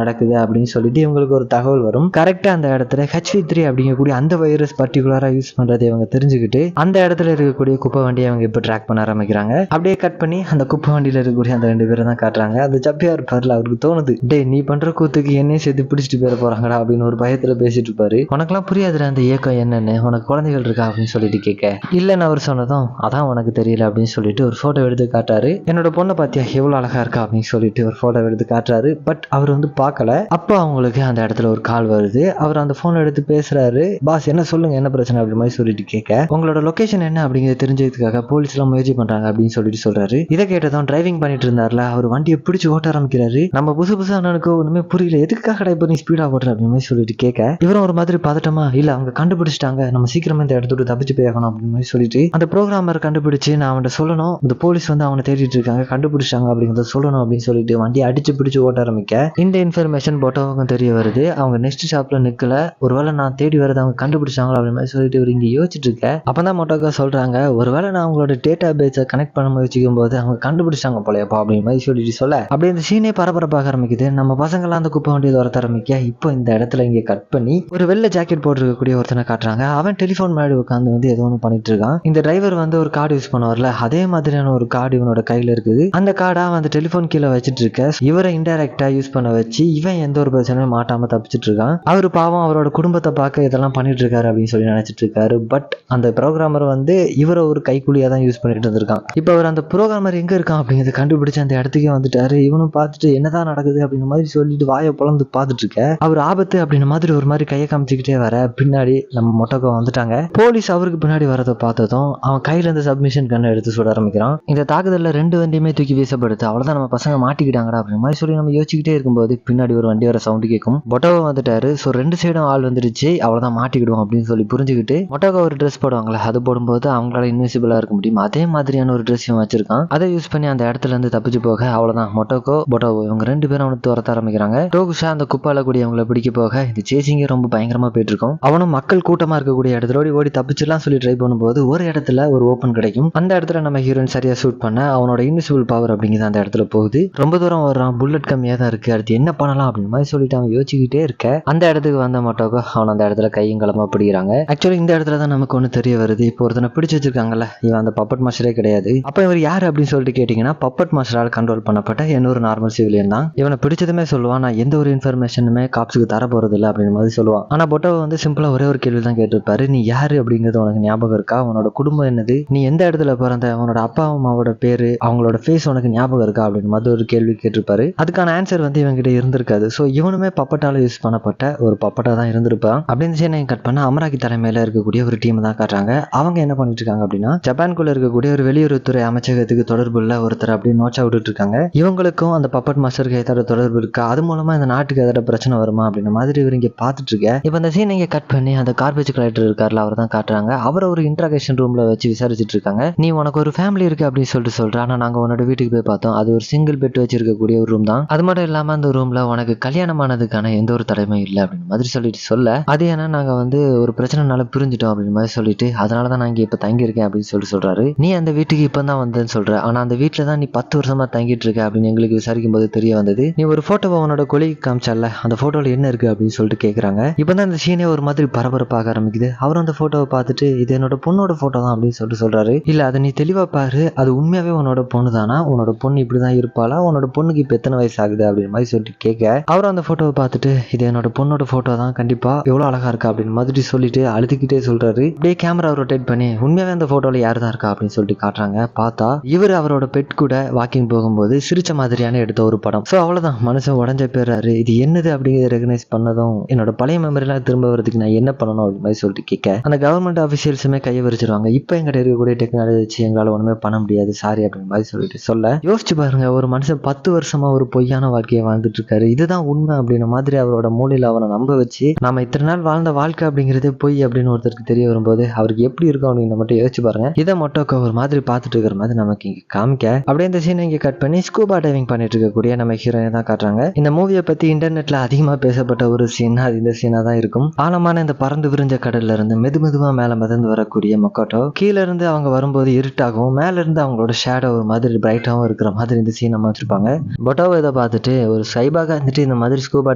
நடக்குது அப்படின்னு சொல்லிட்டு இவங்களுக்கு ஒரு தகவல் வரும். கரெக்டா அந்த இடத்துல HV3 அப்படிங்கக்கூடிய அந்த வைரஸ் பர்டிகுலரா யூஸ் பண்றதை இவங்க தெரிஞ்சுக்கிட்டு அந்த இடத்துல இருக்கக்கூடிய குப்பை வண்டியை அவங்க இப்ப ட்ராக் பண்ண ஆரம்பிக்கிறாங்க. அப்படியே கட் பண்ணி அந்த குப்பை வண்டியில இருக்கக்கூடிய அந்த 2 பேரை தான் காட்டுறாங்க. அந்த சப்பியா இருப்பார்ல, அவருக்கு தோணுது, டே நீ பண்ற கூத்துக்கு என்னையும் சேர்த்து பிடிச்சிட்டு போயிட போறாங்கடா அப்படின்னு ஒரு பயத்துல பேசிட்டு இருப்பாரு. உனக்கெல்லாம் புரியாதுடா அந்த இயக்கம் என்னன்னு, உனக்கு குழந்தைகள் இருக்கா அப்படின்னு சொல்லிட்டு கேட்க, இல்லன்னு அவர் சொன்னதும் அதான் உனக்கு தெரியல அப்படின்னு சொல்லிட்டு ஒரு போட்டோ எடுத்து காட்டாரு. என்னோட பொண்ணை பாத்தியா எவ்வளவு அழகா இருக்கா அப்படின்னு சொல்லிட்டு ஒரு போட்டோ எடுத்து காட்டுறாரு. பட் அவர் வந்து பார்க்கல. அப்போ அவங்களுக்கு அந்த இடத்துல ஒரு கால் வருது. அவர் அந்த போன் எடுத்து பேசுறாரு. பாஸ் என்ன சொல்லுங்க, என்ன பிரச்சனை அப்படி மாதிரி சொல்லிட்டு கேட்க, உங்களோட லொகேஷன் என்ன அப்படிங்கிறத தெரிஞ்சதுக்காக போலீஸ் எல்லாம் முயற்சி பண்றாங்க அப்படின்னு சொல்லிட்டு சொல்றாரு. இதை கேட்டதும் டிரைவிங் பண்ணிட்டு இருந்தார்ல, அவர் வண்டியை பிடிச்சு ஓட்ட ஆரம்பிக்கிறாரு. நம்ம புதுசு அண்ணனுக்கு ஒண்ணுமே புரியல, எதுக்காக இப்போ நீ ஸ்பீடா ஓட்டுற அப்படின்னு மாதிரி சொல்லிட்டு கேட்க, இவரும் ஒரு மாதிரி பதட்டமா, இல்ல அவங்க கண்டுபிடிச்சிட்டாங்க, நம்ம சீக்கிரமா இந்த இடத்துக்கு தப்பிச்சு போயாகணும் அப்படின்னு மாதிரி சொல்லிட்டு அந்த ப்ரோக்ராமர் கண்டுபிடிச்சு நான் அவன்கிட்ட சொல்லணும், இந்த போலீஸ் வந்து அவனை தேடிட்டு இருக்காங்க, கண்டுபிடிச்சாங்க அப்படிங்கறத சொல்லணும் அப்படின்னு சொல்லிட்டு வண்டியை அடிச்சு பிடிச்சு ஓட்ட ஆரம்பிக்க, இந்த இன்ஃபர்மேஷன் போட்டோவுக்கும் தெரிய வருது. அவங்க நெக்ஸ்ட் ஷாப்ல நிக்கல, ஒருவேளை நான் தேடி வரது அவங்க கண்டுபிடிச்சாங்களா அப்படின்னு மாதிரி சொல்லிட்டு இவர் இங்க யோசிச்சுட்டு இருக்க. அப்பதான் மொட்டோக்கா சொல்றாங்க, ஒருவேளை நான் அவங்களோட டேட்டா பேஸை கனெக்ட் பண்ண முயற்சிக்கும் போது அவங்க கண்டுபிடிச்சாங்க போலப்பா அப்படின்னு மாதிரி சொல்லிட்டு சொல்ல, அப்படியே இந்த சீனே பரபரப்பாக ஆரம்பிக்குது. நம்ம பசங்களாம் அந்த குப்பை வண்டியை துரத்த ஆரம்பிக்க, இப்போ இந்த இடத்துல இங்க கட் பண்ணி ஒரு வெள்ளை ஜாக்கெட் போட்டிருக்கக்கூடிய ஒருத்தனை காட்டுறாங்க. அவன் டெலிஃபோன் முன்னாடி உட்காந்து வந்து ஏதோ ஒன்று பண்ணிட்டு இருக்கான். இந்த டிரைவர் வந்து ஒரு கார்டு யூஸ் பண்ணுவார்ல, அதே மாதிரியான ஒரு கார்டு இவனோட கையில இருக்குது. அந்த கார்டை அந்த டெலிஃபோன் கீழே வச்சிட்டு இருக்க, இவரை இன்டைரக்டா யூஸ் பண்ண வச்சு இவன் எந்த ஒரு பிரச்சனையும் மாட்டாம தப்பிச்சிட்டு இருக்கான். அவரு பாவம் அவரோட குடும்பத்தை பார்க்க இதெல்லாம் பண்ணிட்டு இருக்காரு அப்படின்னு சொல்லி நினைச்சிட்டு இருக்காரு. பட் அந்த ப்ரோக்ராமர் வந்து இவரை ஒரு கைக்கூலியா தான் யூஸ் பண்ணிட்டு இருந்திருக்கான். இப்போ அவர் அந்த ப்ரோக்ராமர் எங்க இருக்கான் அப்படிங்கிறத கண்டுபிடிச்சு அந்த இடத்துக்கே வந்துட்டாரு. இவனும் பார்த்துட்டு என்னதான் நடக்குது அப்படின்னு மாதிரி சொல்லிட்டு வாயை பொழந்து பார்த்துட்டு இருக்க, அவர் ஆபத்து அப்படின்னு மாதிரி ஒரு மாதிரி கையை காமிச்சுக்கிட்டே வர, பின்னாடி நம்ம மொட்டக்கோ வந்துட்டாங்க. போலீஸ் அவருக்கு பின்னாடி வரதை பார்த்ததும் அவன் கையில இருந்து சப்மிஷன் கண்ணை எடுத்து சுட ஆரம்பிக்கிறான். இந்த தாக்குதல்ல 2 வண்டியுமே தூக்கி வீசப்படுது. அவ்வளவுதான், நம்ம பசங்க மாட்டிக்கிட்டாங்கடா அப்படின்னு மாதிரி சொல்லி நம்ம யோசிச்சுக்கிட்டே இருக்கும்போது பின்னாடி ஒரு வண்டி வர சவுண்ட் கேட்கும். மொட்டோவோ வந்துட்டாரு. ஸோ 2 சைடும் ஆள் வந்துருச்சு, அவ்வளவுதான் மாட்டிக்கிடுவோம் அப்படின்னு சொல்லி புரிஞ்சுக்கிட்டு மொட்டோக்கோ ஒரு ட்ரெஸ் போடுவாங்களே, அது போடும்போது அவங்களால இன்விசிபிளா இருக்க முடியும். அதே மாதிரியான ஒரு ட்ரெஸ் வச்சிருக்கான். அதை யூஸ் பண்ணி அந்த இடத்துல இருந்து தப்பிச்சு போக, அவ்வளவுதான் மொட்டோக்கோ பொட்டோவோ இவங்க 2 பேரும் அவனை துரத்த ஆரம்பிக்கிறாங்க. டோகுஷா அந்த குப்பால கூடிய அவங்கள பிடிக்க போக இந்த சேசிங்க ரொம்ப பயங்கரமா போயிட்டு இருக்கும். அவனும் மக்கள் கூட்டமா இருக்கக்கூடிய இடத்துல ஓடி தப்பிச்சுலாம் சொல்லி ட்ரை பண்ணும்போது ஒரு இடத்துல ஒரு ஓப்பன் கிடைக்கும். அந்த இடத்துல நம்ம ஹீரோயின் சரியா ஷூட் பண்ண அவனோட இன்விசிபிள் பவர் அப்படிங்கிறது அந்த இடத்துல போகுது. ரொம்ப தூரம் வர்றான், புல்லட் கம்மியா தான் இருக்கு, அடுத்து என்ன பண்ணலாம் அப்படின்னு மாதிரி சொல்லிட்டு அவன் யோசிச்சுக்கிட்டே இருக்க, அந்த இடத்துக்கு வந்த மொட்டோக்கோ அவன் அந்த இடத்துல கையும் களமா பிடிக்கிறாங்க. ஆக்சுவலி இந்த இடத்துல தான் நமக்கு ஒண்ணு தெரிய வருது, இப்போ ஒருத்தனை பிடிச்சு வச்சிருக்காங்கல்ல, இவன் அந்த பப்பட் மாஸ்டரே கிடையாது. அப்ப இவர் யாரு அப்படின்னு சொல்லிட்டு கேட்டீங்கன்னா, பப்பட் மாஸ்டரால் கண்ட்ரோல் பண்ணப்பட்ட இன்னொரு நார்மல் சிவிலியன் தான். இவனை பிடிச்சதுமே சொல்லுவான், நான் எந்த ஒரு இன்ஃபர்மேஷனுமே காப்ஸுக்கு தர போறது இல்லை அப்படின்னு மாதிரி சொல்லுவான். ஆனா பொட்டோவை வந்து சிம்பிளா ஒரே ஒரு கேள்வி தான் கேட்டிருப்பாரு, நீ யாரு அப்படிங்கிறது உனக்கு ஞாபகம் இருக்கா, உன்னோட குடும்பம் என்னது, நீ எந்த இடத்துல பிறந்த, உன்னோட அப்பா அம்மாவோட பேரு, அவங்களோட ஃபேஸ் உனக்கு ஞாபகம் இருக்கா அப்படின்னு மாதிரி ஒரு கேள்வி கேட்டிருப்பாரு. அதுக்கான ஆன்சர் வந்து இவங்கிட்ட இருந்திருக்காது. ஸோ இவனுமே பப்பட்டால யூஸ் பண்ணப்பட்ட ஒரு பப்பட்டா தான் இருந்திருப்பான். அப்படின்னு சீனை கட் பண்ண அமராக்கி தலைமையில இருக்கக்கூடிய ஒரு டீம் தான் காட்டுறாங்க. அவங்க என்ன பண்ணிட்டு இருக்காங்க அப்படின்னா, ஜப்பான்குள்ள இருக்கக்கூடிய ஒரு வெளியுறவுத்துறை அமைச்சகத்துக்கு தொடர்புள்ள ஒருத்தர் அப்படின்னு நோச்சா விட்டுட்டு இருக்காங்க. இவங்களுக்கும் அந்த பப்பட் மாஸ்டருக்கு ஏதாவது தொடர்பு இருக்கா, அது மூலமா இந்த நாட்டுக்கு ஏதாவது பிரச்சனை வருமா அப்படின்ற மாதிரி இவர் இங்க பாத்துட்டு இருக்க. இப்ப இந்த சீன் இங்க கட் பண்ணி அந்த கார்பேஜ் கலெக்டர் இருக்காருல, அவர் தான் காட்டுறாங்க. அவரை ஒரு இன்ட்ராகேஷன் ரூம்ல வச்சு விசாரிச்சுட்டு இருக்காங்க. நீ உனக்கு ஒரு ஃபேமிலி இருக்கு அப்படின்னு சொல்லிட்டு சொல்ற, ஆனா நாங்க உன்னோட வீட்டுக்கு போய் பார்த்தோம், அது ஒரு சிங்கிள் பெட் வச்சிருக்கக்கூடிய ஒரு ரூம் தான். அது மட்டும் இல்லாம அந்த ரூம்ல உனக்கு கல்யாணமானதுக்கான எந்த ஒரு தடையுமே இல்லை அப்படின்னு மாதிரி சொல்லிட்டு சொல்ல, அது ஏன்னா நாங்க வந்து ஒரு பிரச்சனைனால பிரிஞ்சுட்டோம் அப்படின்னு மாதிரி சொல்லிட்டு, அதனாலதான் நான் இங்க இப்ப தங்கி இருக்கேன் அப்படின்னு சொல்லிட்டு சொல்றாரு. நீ அந்த வீட்டுக்கு இப்பதான் வந்தேன்னு சொல்ற, ஆனா அந்த வீட்டுல தான் நீ 10 வருஷமா தங்கிட்டு இருக்க அப்படின்னு எங்களுக்கு விசாரிக்கும் போது தெரிய வந்தது. நீ ஒரு போட்டோவை உன்னோட கொலிக்கு காமிச்சல்ல, அந்த போட்டோல என்ன இருக்கு அப்படின்னு சொல்லிட்டு கேக்குறாங்க. இப்பதான் இந்த சீனே ஒரு மாதிரி பரபரப்பாக ஆரம்பிக்குது. அவரும் அந்த போட்டோவை பார்த்துட்டு இது என்னோட பொண்ணோட போட்டோ தான் அப்படின்னு சொல்லிட்டு சொல்றாரு. இல்ல அதை நீ தெளிவா பாரு, அது உண்மையாவே உன்னோட பொண்ணு தானா, உன்னோட பொண்ணு இப்படிதான் இருப்பாளா, உன்னோட பொண்ணுக்கு இப்ப எத்தனை வயசு ஆகுது அப்படின்னு மாதிரி சொல்லிட்டு கேட்க, அவரும் அந்த போட்டோவை பார்த்துட்டு இது என்னோட பொண்ணோட போட்டோ தான், கண்டிப்பா எவ்வளவு அழகா இருக்கா அப்படின்னு மாதிரி சொல்லிட்டு அழுதுகிட்டே சொல்றாரு. அப்படியே கேமரா ரொட்டேட் பண்ணி உண்மையாவே அந்த போட்டோல யாரு தான் இருக்கா அப்படின்னு சொல்லிட்டு காட்டுறாங்க. பார்த்தா இவர் அவரோட பெட் கூட வாக்கிங் போகும்போது சிரிச்ச மாதிரியான எடுத்த ஒரு படம். சோ அவ்வளவுதான், மனுஷன் உடஞ்ச போயிடுறாரு. இது என்னது அப்படிங்கிறத ரெகனைஸ் பண்ணதும் என்னோட பழைய மெமரிலாம் திரும்ப வரதுக்கு நான் என்ன பண்ணணும் அப்படின்னு மாதிரி சொல்லிட்டு கேட்க, அந்த கவர்மெண்ட் ஆஃபீஷியல்ஸுமே கையை வச்சிருவாங்க. இப்போ எங்கிட்ட இருக்கக்கூடிய டெக்னாலஜி வச்சு எங்களால ஒண்ணுமே பண்ண முடியாது, சாரி அப்படின்னு மாதிரி சொல்லிட்டு சொல்ல, யோசிச்சு பாருங்க, ஒரு மனுஷன் 10 வருஷமா ஒரு பொய்யான வாழ்க்கையை வாழ்ந்துட்டு இருக்காரு, இதுதான் உண்மை அப்படின்ற மாதிரி அவரோட மூலையில அவனை நம்ப வச்சு நாம இத்தனை நாள் வாழ்ந்த வாழ்க்கை அப்படிங்கிறதே பொய் அப்படின்னு ஒருத்தருக்கு தெரிய வரும்போது அவருக்கு எப்படி இருக்கும் அப்படின்னு மட்டும் யோசிச்சு பாருங்க. இதை மட்டும் ஒரு மாதிரி பார்த்துட்டு இருக்கிற மாதிரி நமக்கு இங்க காமிக்க, அப்படியே இந்த சீனை இங்க கட் பண்ணி ஸ்கூபா டைவிங் பண்ணிட்டு இருக்கக்கூடிய நம்ம ஹீரோயினை தான் காட்டுறாங்க. இந்த மூவியை பத்தி இன்டர்நெட்ல அதிகமா பேசப்பட்ட ஒரு சீன் அது இந்த சீனா தான் இருக்கும். ஆழமான இந்த பறந்து விரிஞ்ச கடல்ல இருந்து மெதுமெதுவா மேல மிதந்து வரக்கூடிய மக்கோட்டோ, கீழே இருந்து அவங்க வரும்போது இருட்டாகவும் மேல இருந்து அவங்களோட ஷேடோ ஒரு மாதிரி பிரைட்டாகவும் இருக்கிற மாதிரி இந்த சீன் அமைச்சிருப்பாங்க. சொல்றாங்க. பொட்டாவோ இதை பார்த்துட்டு, ஒரு சைபாக இருந்துட்டு இந்த மாதிரி ஸ்கூபா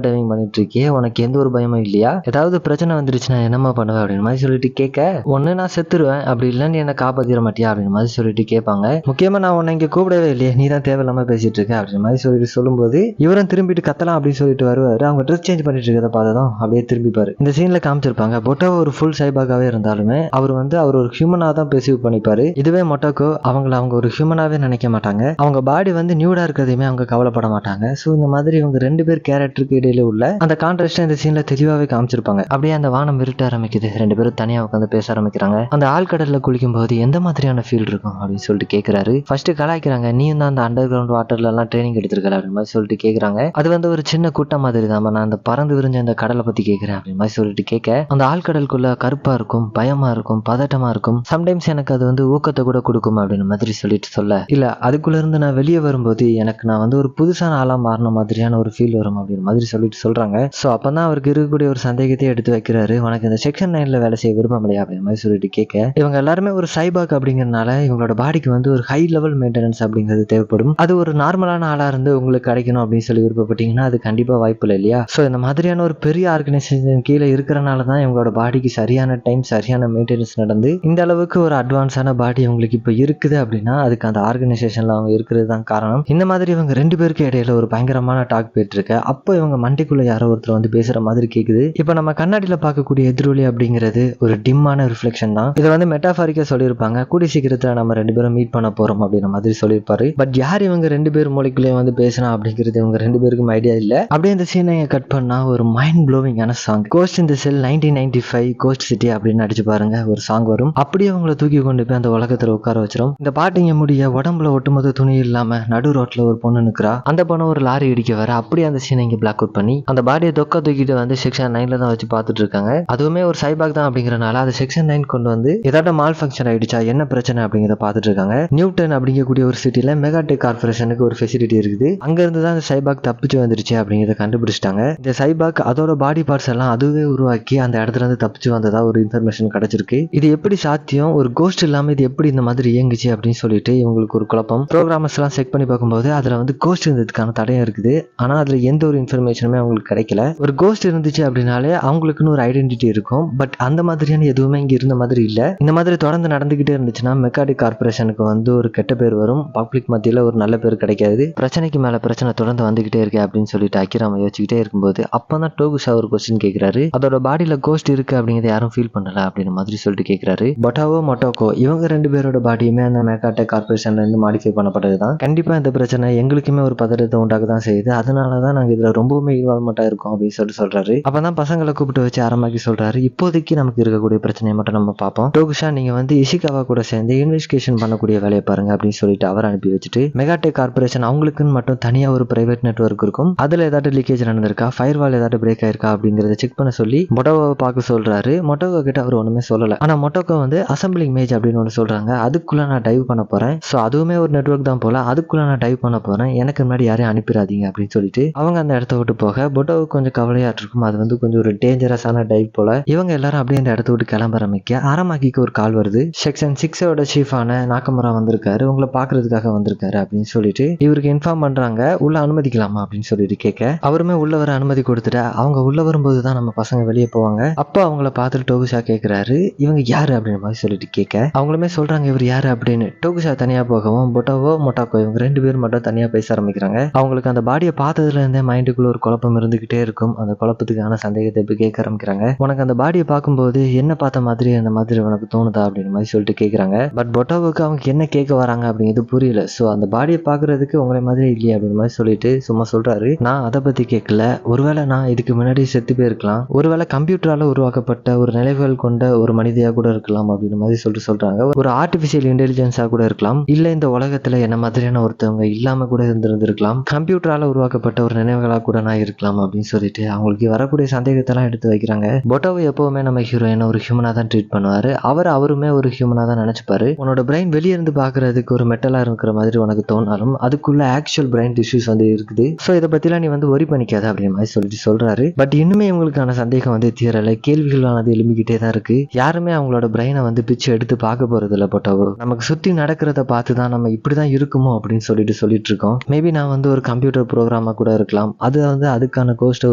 டைவிங் பண்ணிட்டு இருக்கே, உனக்கு எந்த ஒரு பயமும் இல்லையா? ஏதாவது பிரச்சனை வந்துருச்சுன்னா என்னமா பண்ணுவேன் அப்படின்னு மாதிரி சொல்லிட்டு கேட்க, ஒன்னு நான் செத்துருவேன், அப்படி இல்லை நீ என்ன காப்பாத்திர மாட்டியா அப்படின்னு மாதிரி சொல்லிட்டு கேட்பாங்க. முக்கியமா நான் உன்னை இங்க கூப்பிடவே இல்லையே, நீ தான் தேவையில்லாம பேசிட்டு இருக்க அப்படின்னு மாதிரி சொல்லிட்டு சொல்லும்போது, இவரும் திரும்பிட்டு கத்தலாம் அப்படின்னு சொல்லிட்டு வருவாரு. அவங்க ட்ரெஸ் சேஞ்ச் பண்ணிட்டு இருக்கிறத பார்த்ததும் அப்படியே திரும்பிப்பாரு. இந்த சீன்ல காமிச்சிருப்பாங்க, பொட்டாவோ ஒரு ஃபுல் சைபாகாவே இருந்தாலுமே அவர் ஒரு ஹியூமனா தான் பெர்சீவ் பண்ணிப்பாரு. இதுவே மொட்டாக்கோ அவங்க ஒரு ஹியூமனாவே நினைக்க மாட்டாங்க. அவங்க பாடி வந்து நியூடா இருக்கிறதையுமே அவங்க கவலைப்பட மாட்டாங்க. ஸோ இந்த மாதிரி இவங்க 2 பேர் கேரக்டருக்கு இடையில உள்ள அந்த கான்ட்ராஸ்ட் இந்த சீன்ல தெளிவாவே காமிச்சிருப்பாங்க. அப்படியே அந்த வானம் இருட்ட ஆரம்பிக்குது. 2 பேரும் தனியா உட்காந்து பேச ஆரம்பிக்கிறாங்க. அந்த ஆழ்கடல்ல குளிக்கும் போது எந்த மாதிரியான ஃபீல் இருக்கும் அப்படின்னு சொல்லிட்டு கேட்கிறாரு. ஃபர்ஸ்ட் கலாய்க்கிறாங்க, நீயும் தான் அந்த அண்டர் கிரவுண்ட் வாட்டர்ல எல்லாம் ட்ரைனிங் எடுத்திருக்கல அப்படின்னு மாதிரி சொல்லிட்டு கேட்கறாங்க. அது வந்து ஒரு சின்ன கூட்டம் மாதிரி தான், நான் அந்த பறந்து விரிஞ்ச அந்த கடலை பத்தி கேட்கிறேன் அப்படின்னு மாதிரி சொல்லிட்டு கேட்க, அந்த ஆழ்கடலுக்குள்ள கருப்பா இருக்கும், பயமா இருக்கும், பதட்டமா இருக்கும், சம்டைம்ஸ் எனக்கு அது வந்து ஊக்கத்தை கூட கொடுக்கும் அப்படின்னு மாதிரி சொல்லிட்டு சொல்ல, இல்ல அதுக்குள்ள இருந்து நான் வெளியே வரும்போது எனக்கு நான் வந்து ஒரு புதுசான ஆளா மாறின மாதிரியான ஒரு ஃபீல் வரும் அப்படின்னு மாதிரி சொல்லிட்டு சொல்றாங்க. சோ அப்பதான் அவருக்கு இருக்கக்கூடிய ஒரு சந்தேகத்தை எடுத்து வைக்கிறாரு. உனக்கு இந்த செக்ஷன் 9ல வேலை செய்ய விருப்பம் இல்லையா அப்படின்னு மாதிரி சொல்லிட்டு கேட்க, இவங்க எல்லாருமே ஒரு சைபாக் அப்படிங்கறதுனால இவங்களோட பாடிக்கு வந்து ஒரு ஹை லெவல் மெயின்டெனன்ஸ் அப்படிங்கிறது தேவைப்படும். அது ஒரு நார்மலான ஆளா இருந்து உங்களுக்கு கிடைக்கணும் அப்படின்னு சொல்லி விருப்பப்பட்டீங்கன்னா அது கண்டிப்பா வாய்ப்பு இல்லை இல்லையா? சோ இந்த மாதிரியான ஒரு பெரிய ஆர்கனைசேஷன் கீழே இருக்கிறனால தான் இவங்களோட பாடிக்கு சரியான டைம் சரியான மெயின்டெனன்ஸ் நடந்து இந்த அளவுக்கு ஒரு அட்வான்ஸான பாடி உங்களுக்கு இப்போ இருக்குது அப்படின்னா அதுக்கு அந்த ஆர்கனைசேஷன்ல அவங்க இருக்கிறது தான் காரணம். இந்த மாதிரி இவங்க 2 பேருக்கு இடையில ஒரு பயங்கரமான டாக் போயிட்டு இருக்கு. அப்போ இவங்க மண்டைக்குள்ள யாரோ ஒருத்தர் வந்து பேசுற மாதிரி கேக்குது. இப்போ நம்ம கண்ணாடியில பார்க்கக்கூடிய எதிரொலி அப்படிங்கிறது ஒரு டிம்மான ரிஃப்ளெக்ஷன் தான். இதை வந்து மெட்டாஃபாரிக்கா சொல்லியிருப்பாங்க. கூடிய சீக்கிரத்துல நம்ம 2 பேரும் மீட் பண்ண போறோம் அப்படின்ற மாதிரி சொல்லியிருப்பாரு. பட் யார் இவங்க 2 பேர் மூளைக்குள்ளே வந்து பேசினா அப்படிங்கிறது இவங்க 2 பேருக்கும் ஐடியா இல்ல. அப்படியே இந்த சீனை கட் பண்ணா ஒரு மைண்ட் ப்ளோவிங்கான சாங், கோஸ்ட் இன் தி செல் 1995 கோஸ்ட் சிட்டி அப்படின்னு அடிச்சு பாருங்க, ஒரு சாங் வரும். அப்படியே அவங்களை தூக்கி கொண்டு போய் அந்த உலகத்துல உட்கார வச்சிரும். இந்த பாட்டிங்க முடிய உடம்புல ஒட்டுமொத்த துணி இல்லாம நடு ரோட்ல ஒரு பொண்ணு நிக்கிறா. அந்த பொண்ணு ஒரு லாரி இடிக்க வர அப்படியே அந்த சீனை இங்க பிளாக் அவுட் பண்ணி அந்த பாடியை தொக்க தூக்கிட்டு வந்து செக்ஷன் 9ல தான் வச்சு பார்த்துட்டு இருக்காங்க. அதுவுமே ஒரு சைபாக் தான் அப்படிங்கறனால அது செக்ஷன் 9 கொண்டு வந்து ஏதாவது மால் ஃபங்க்ஷன் ஆயிடுச்சா, என்ன பிரச்சனை அப்படிங்கிறத பார்த்துட்டு இருக்காங்க. நியூட்டன் அப்படிங்கக்கூடிய ஒரு சிட்டில மெகாடெக் கார்பரேஷனுக்கு ஒரு ஃபெசிலிட்டி இருக்குது. அங்க இருந்து தான் அந்த சைபாக் தப்பிச்சு வந்துருச்சு அப்படிங்கிறத கண்டுபிடிச்சிட்டாங்க. இந்த சைபாக் அதோட பாடி பார்ட்ஸ் எல்லாம் அதுவே உருவாக்கி அந்த இடத்துல இருந்து தப்பிச்சு வந்ததா ஒரு இன்ஃபர்மேஷன் கிடைச்சிருக்கு. இது எப்படி சாத்தியம், ஒரு கோஸ்ட் இல்லாம இது எப்படி இந்த மாதிரி இயங்குச்சு அப்படின்னு சொல்லிட்டு இவங்களுக்கு ஒரு குழப்பம். ப்ரோக்ராமர்ஸ் எல்லாம் செக் பண்ணி பார்க்கும்போது அதுல வந்து கோஸ்ட் இருந்ததுக்கான தடையும் இருக்குது. ஆனா அதுல எந்த ஒரு இன்ஃபர்மேஷனுமே அவங்களுக்கு கிடைக்கல. ஒரு கோஸ்ட் இருந்துச்சு அப்படின்னாலே அவங்களுக்குன்னு ஒரு ஐடென்டிட்டி இருக்கும். பட் அந்த மாதிரியான எதுவுமே இங்க இருந்த மாதிரி இல்ல. இந்த மாதிரி தொடர்ந்து நடந்துகிட்டே இருந்துச்சுன்னா மெக்காடிக் கார்பரேஷனுக்கு வந்து ஒரு கெட்ட பேர் வரும், பப்ளிக் மத்தியில ஒரு நல்ல பேர் கிடைக்காது. பிரச்சனைக்கு மேல பிரச்சனை தொடர்ந்து வந்துகிட்டே இருக்கு அப்படின்னு சொல்லிட்டு அக்கிராம யோசிச்சுக்கிட்டே இருக்கும்போது அப்பதான் டோகுஷா ஒரு கொஸ்டின் கேட்கிறாரு. அதோட பாடியில கோஸ்ட் இருக்கு அப்படிங்கறத யாரும் ஃபீல் பண்ணல அப்படின்னு மாதிரி சொல்லிட்டு கேட்கிறாரு. பொட்டாவோ மொட்டோக்கோ இவங்க 2 பேரோட பாடியுமே அந்த மெக்காடெக் கார்பரேஷன்ல இருந்து மாடிஃபை பண்ணப்பட்டதுதான். கண்டிப்பா இந்த பிரச்சனை எங்களுக்குமே ஒரு பதட்டத்தை உண்டாக்க தான் செய்யுது. அதனாலதான் நாங்க இதுல ரொம்பவுமே இன்வால்வ்மெண்டா இருக்கோம் அப்படின்னு சொல்லிட்டு சொல்றாரு. அப்பதான் பசங்களை கூப்பிட்டு வச்சு ஆரம்பமாக்கி சொல்றாரு, இப்போதைக்கு நமக்கு இருக்கக்கூடிய பிரச்சனையை மட்டும் நம்ம பார்ப்போம். டோகுஷா நீங்க வந்து இஷிகாவா கூட சேர்ந்து இன்வெஸ்டிகேஷன் பண்ணக்கூடிய வேலையை பாருங்க அப்படின்னு சொல்லிட்டு அவர் அனுப்பி வச்சுட்டு மெகாடெக் கார்பரேஷன் அவங்களுக்குன்னு மட்டும் தனியா ஒரு பிரைவேட் நெட்வொர்க் இருக்கும். அதுல ஏதாவது லீக்கேஜ் நடந்திருக்கா, ஃபயர்வால் ஏதாவது பிரேக் ஆயிருக்கா அப்படிங்கறத செக் பண்ண சொல்லி மொட்டோவை பார்க்க சொல்றாரு. மொட்டோவோ கிட்ட அவர் ஒண்ணுமே சொல்லல. ஆனா மொட்டோக்கோ வந்து அசம்பிளிங் மேஜ் அப்படின்னு ஒன்று சொல்றாங்க. அதுக்குள்ள நான் டைவ் பண்ண போறேன். ஸோ அதுவுமே ஒரு நெட்வொர்க் தான் போல, அதுக்குள்ள நான் டைவ் பண்ண போறேன், எனக்கு முன்னாடி யாரையும் அனுப்பிடாதீங்க அப்படின்னு சொல்லிட்டு அவங்க அந்த இடத்த விட்டு போக பொட்டோவுக்கு கொஞ்சம் கவலையா இருக்கும். அது வந்து கொஞ்சம் ஒரு டேஞ்சரஸான டைவ் போல. இவங்க எல்லாரும் அப்படியே அந்த இடத்த விட்டு கிளம்ப ஆரம்பிக்க அரமாக்கிக்கு ஒரு கால் வருது. செக்ஷன் 6ஓட சீஃபான நாக்கமுரா வந்திருக்காரு, உங்களை பாக்குறதுக்காக வந்திருக்காரு அப்படின்னு சொல்லிட்டு இவருக்கு இன்ஃபார்ம் பண்றாங்க. உள்ள அனுமதிக்கலாமா அப்படின்னு சொல்லிட்டு கேட்க அவருமே உள்ள வர அனுமதி கொடுத்துட்டு அவங்க உள்ள வரும்போது தான் நம்ம பசங்க வெளியே போவாங்க. அப்போ அவங்கள பார்த்துட்டு டோகுஷா கேட்கிறாரு, இவங்க யாரு அப்படின்ற மாதிரி சொல்லிட்டு கேட்க அவங்களுமே சொல்றாங்க இவர் யாரு அப்படின்னு. டோகுஷா தனியா போகவும் பொட்டோவோ மொட்டாக்கோ இவங்க 2 பேர் மட்டும் தனியா பேச ஆரம்பிக்கிறாங்க. அவங்களுக்கு அந்த பாடியை பார்த்ததுல இருந்தே மைண்டுக்குள்ள ஒரு குழப்பம் இருந்துகிட்டே இருக்கும். அந்த குழப்பத்துக்கான சந்தேகத்தை இப்ப கேட்க ஆரம்பிக்கிறாங்க. உனக்கு அந்த பாடியை பார்க்கும்போது என்ன பார்த்த மாதிரி அந்த மாதிரி உனக்கு தோணுதா அப்படின்னு மாதிரி சொல்லிட்டு கேட்கறாங்க. பட் பொட்டோவுக்கு அவங்க என்ன கேட்க வராங்க அப்படிங்கிறது புரியல. சோ அந்த பாடியை பாக்குறதுக்கு உங்களை மாதிரி இல்லையா அப்படின்னு மாதிரி சொல்லிட்டு சும்மா சொல்றாரு, நான் அதை பத்தி கேட்கல, ஒருவேளை நான் இதுக்கு முன்னாடி செத்து போயிருக்கலாம், ஒருவேளை கம்ப்யூட்டரால உருவாக்கப்பட்ட ஒரு நினைவுகள் கொண்ட ஒரு மனிதையா கூட இருக்கலாம் அப்படின்னு மாதிரி சொல்லிட்டு சொல்றாங்க. ஒரு ஆர்டிபிஷியல் இன்டெலிஜென்ஸா கூட இருக்கலாம், இல்ல இந்த உலகத்துல என்ன மாதிரியான ஒருத்தவங்க இல்லாம கூட இருந்திருக்கலாம், கம்ப்யூட்டரால உருவாக்கப்பட்ட ஒரு நினைவுகளா கூட நான் இருக்கலாம் அப்படின்னு சொல்லிட்டு அவங்களுக்கு வரக்கூடிய சந்தேகத்தெல்லாம் எடுத்து வைக்கிறாங்க. பொட்டோவோ எப்பவுமே நம்ம ஹீரோயினை ஒரு ஹியூமனா தான் ட்ரீட் பண்ணுவாரு. அவருமே ஒரு ஹியூமனா தான் நினைச்சுப்பாரு. உன்னோட பிரெயின் வெளியே இருந்து பாக்குறதுக்கு ஒரு மெட்டலா இருக்கிற மாதிரி உனக்கு தோணாலும் அதுக்குள்ள ஆக்சுவல் பிரெயின் டிஷ்யூஸ் வந்து இருக்குது. சோ இதை பத்திலாம் நீ வந்து ஒரி பண்ணிக்காத அப்படின்னு மாதிரி சொல்லிட்டு சொல்றாரு. பட் இன்னுமே இவங்களுக்கான சந்தேகம் வந்து தீரல, கேள்விகளானது எழும்பிக்கிட்டே தான் இருக்கு. யாருமே அவங்களோட பிரெயினை வந்து பிச்சு எடுத்து பார்க்க போறது இல்ல. பொட்டோவோ நமக்கு சுத்தி நடக்கிறத பார்த்துதான் நம்ம இப்படிதான் இருக்குமோ அப்படின்னு சொல்லிட்டு இருக்கோம். மேபி நான் வந்து ஒரு கம்ப்யூட்டர் ப்ரோக்ராமா கூட இருக்கலாம். அது வந்து அதுக்கான கோஸ்ட்டை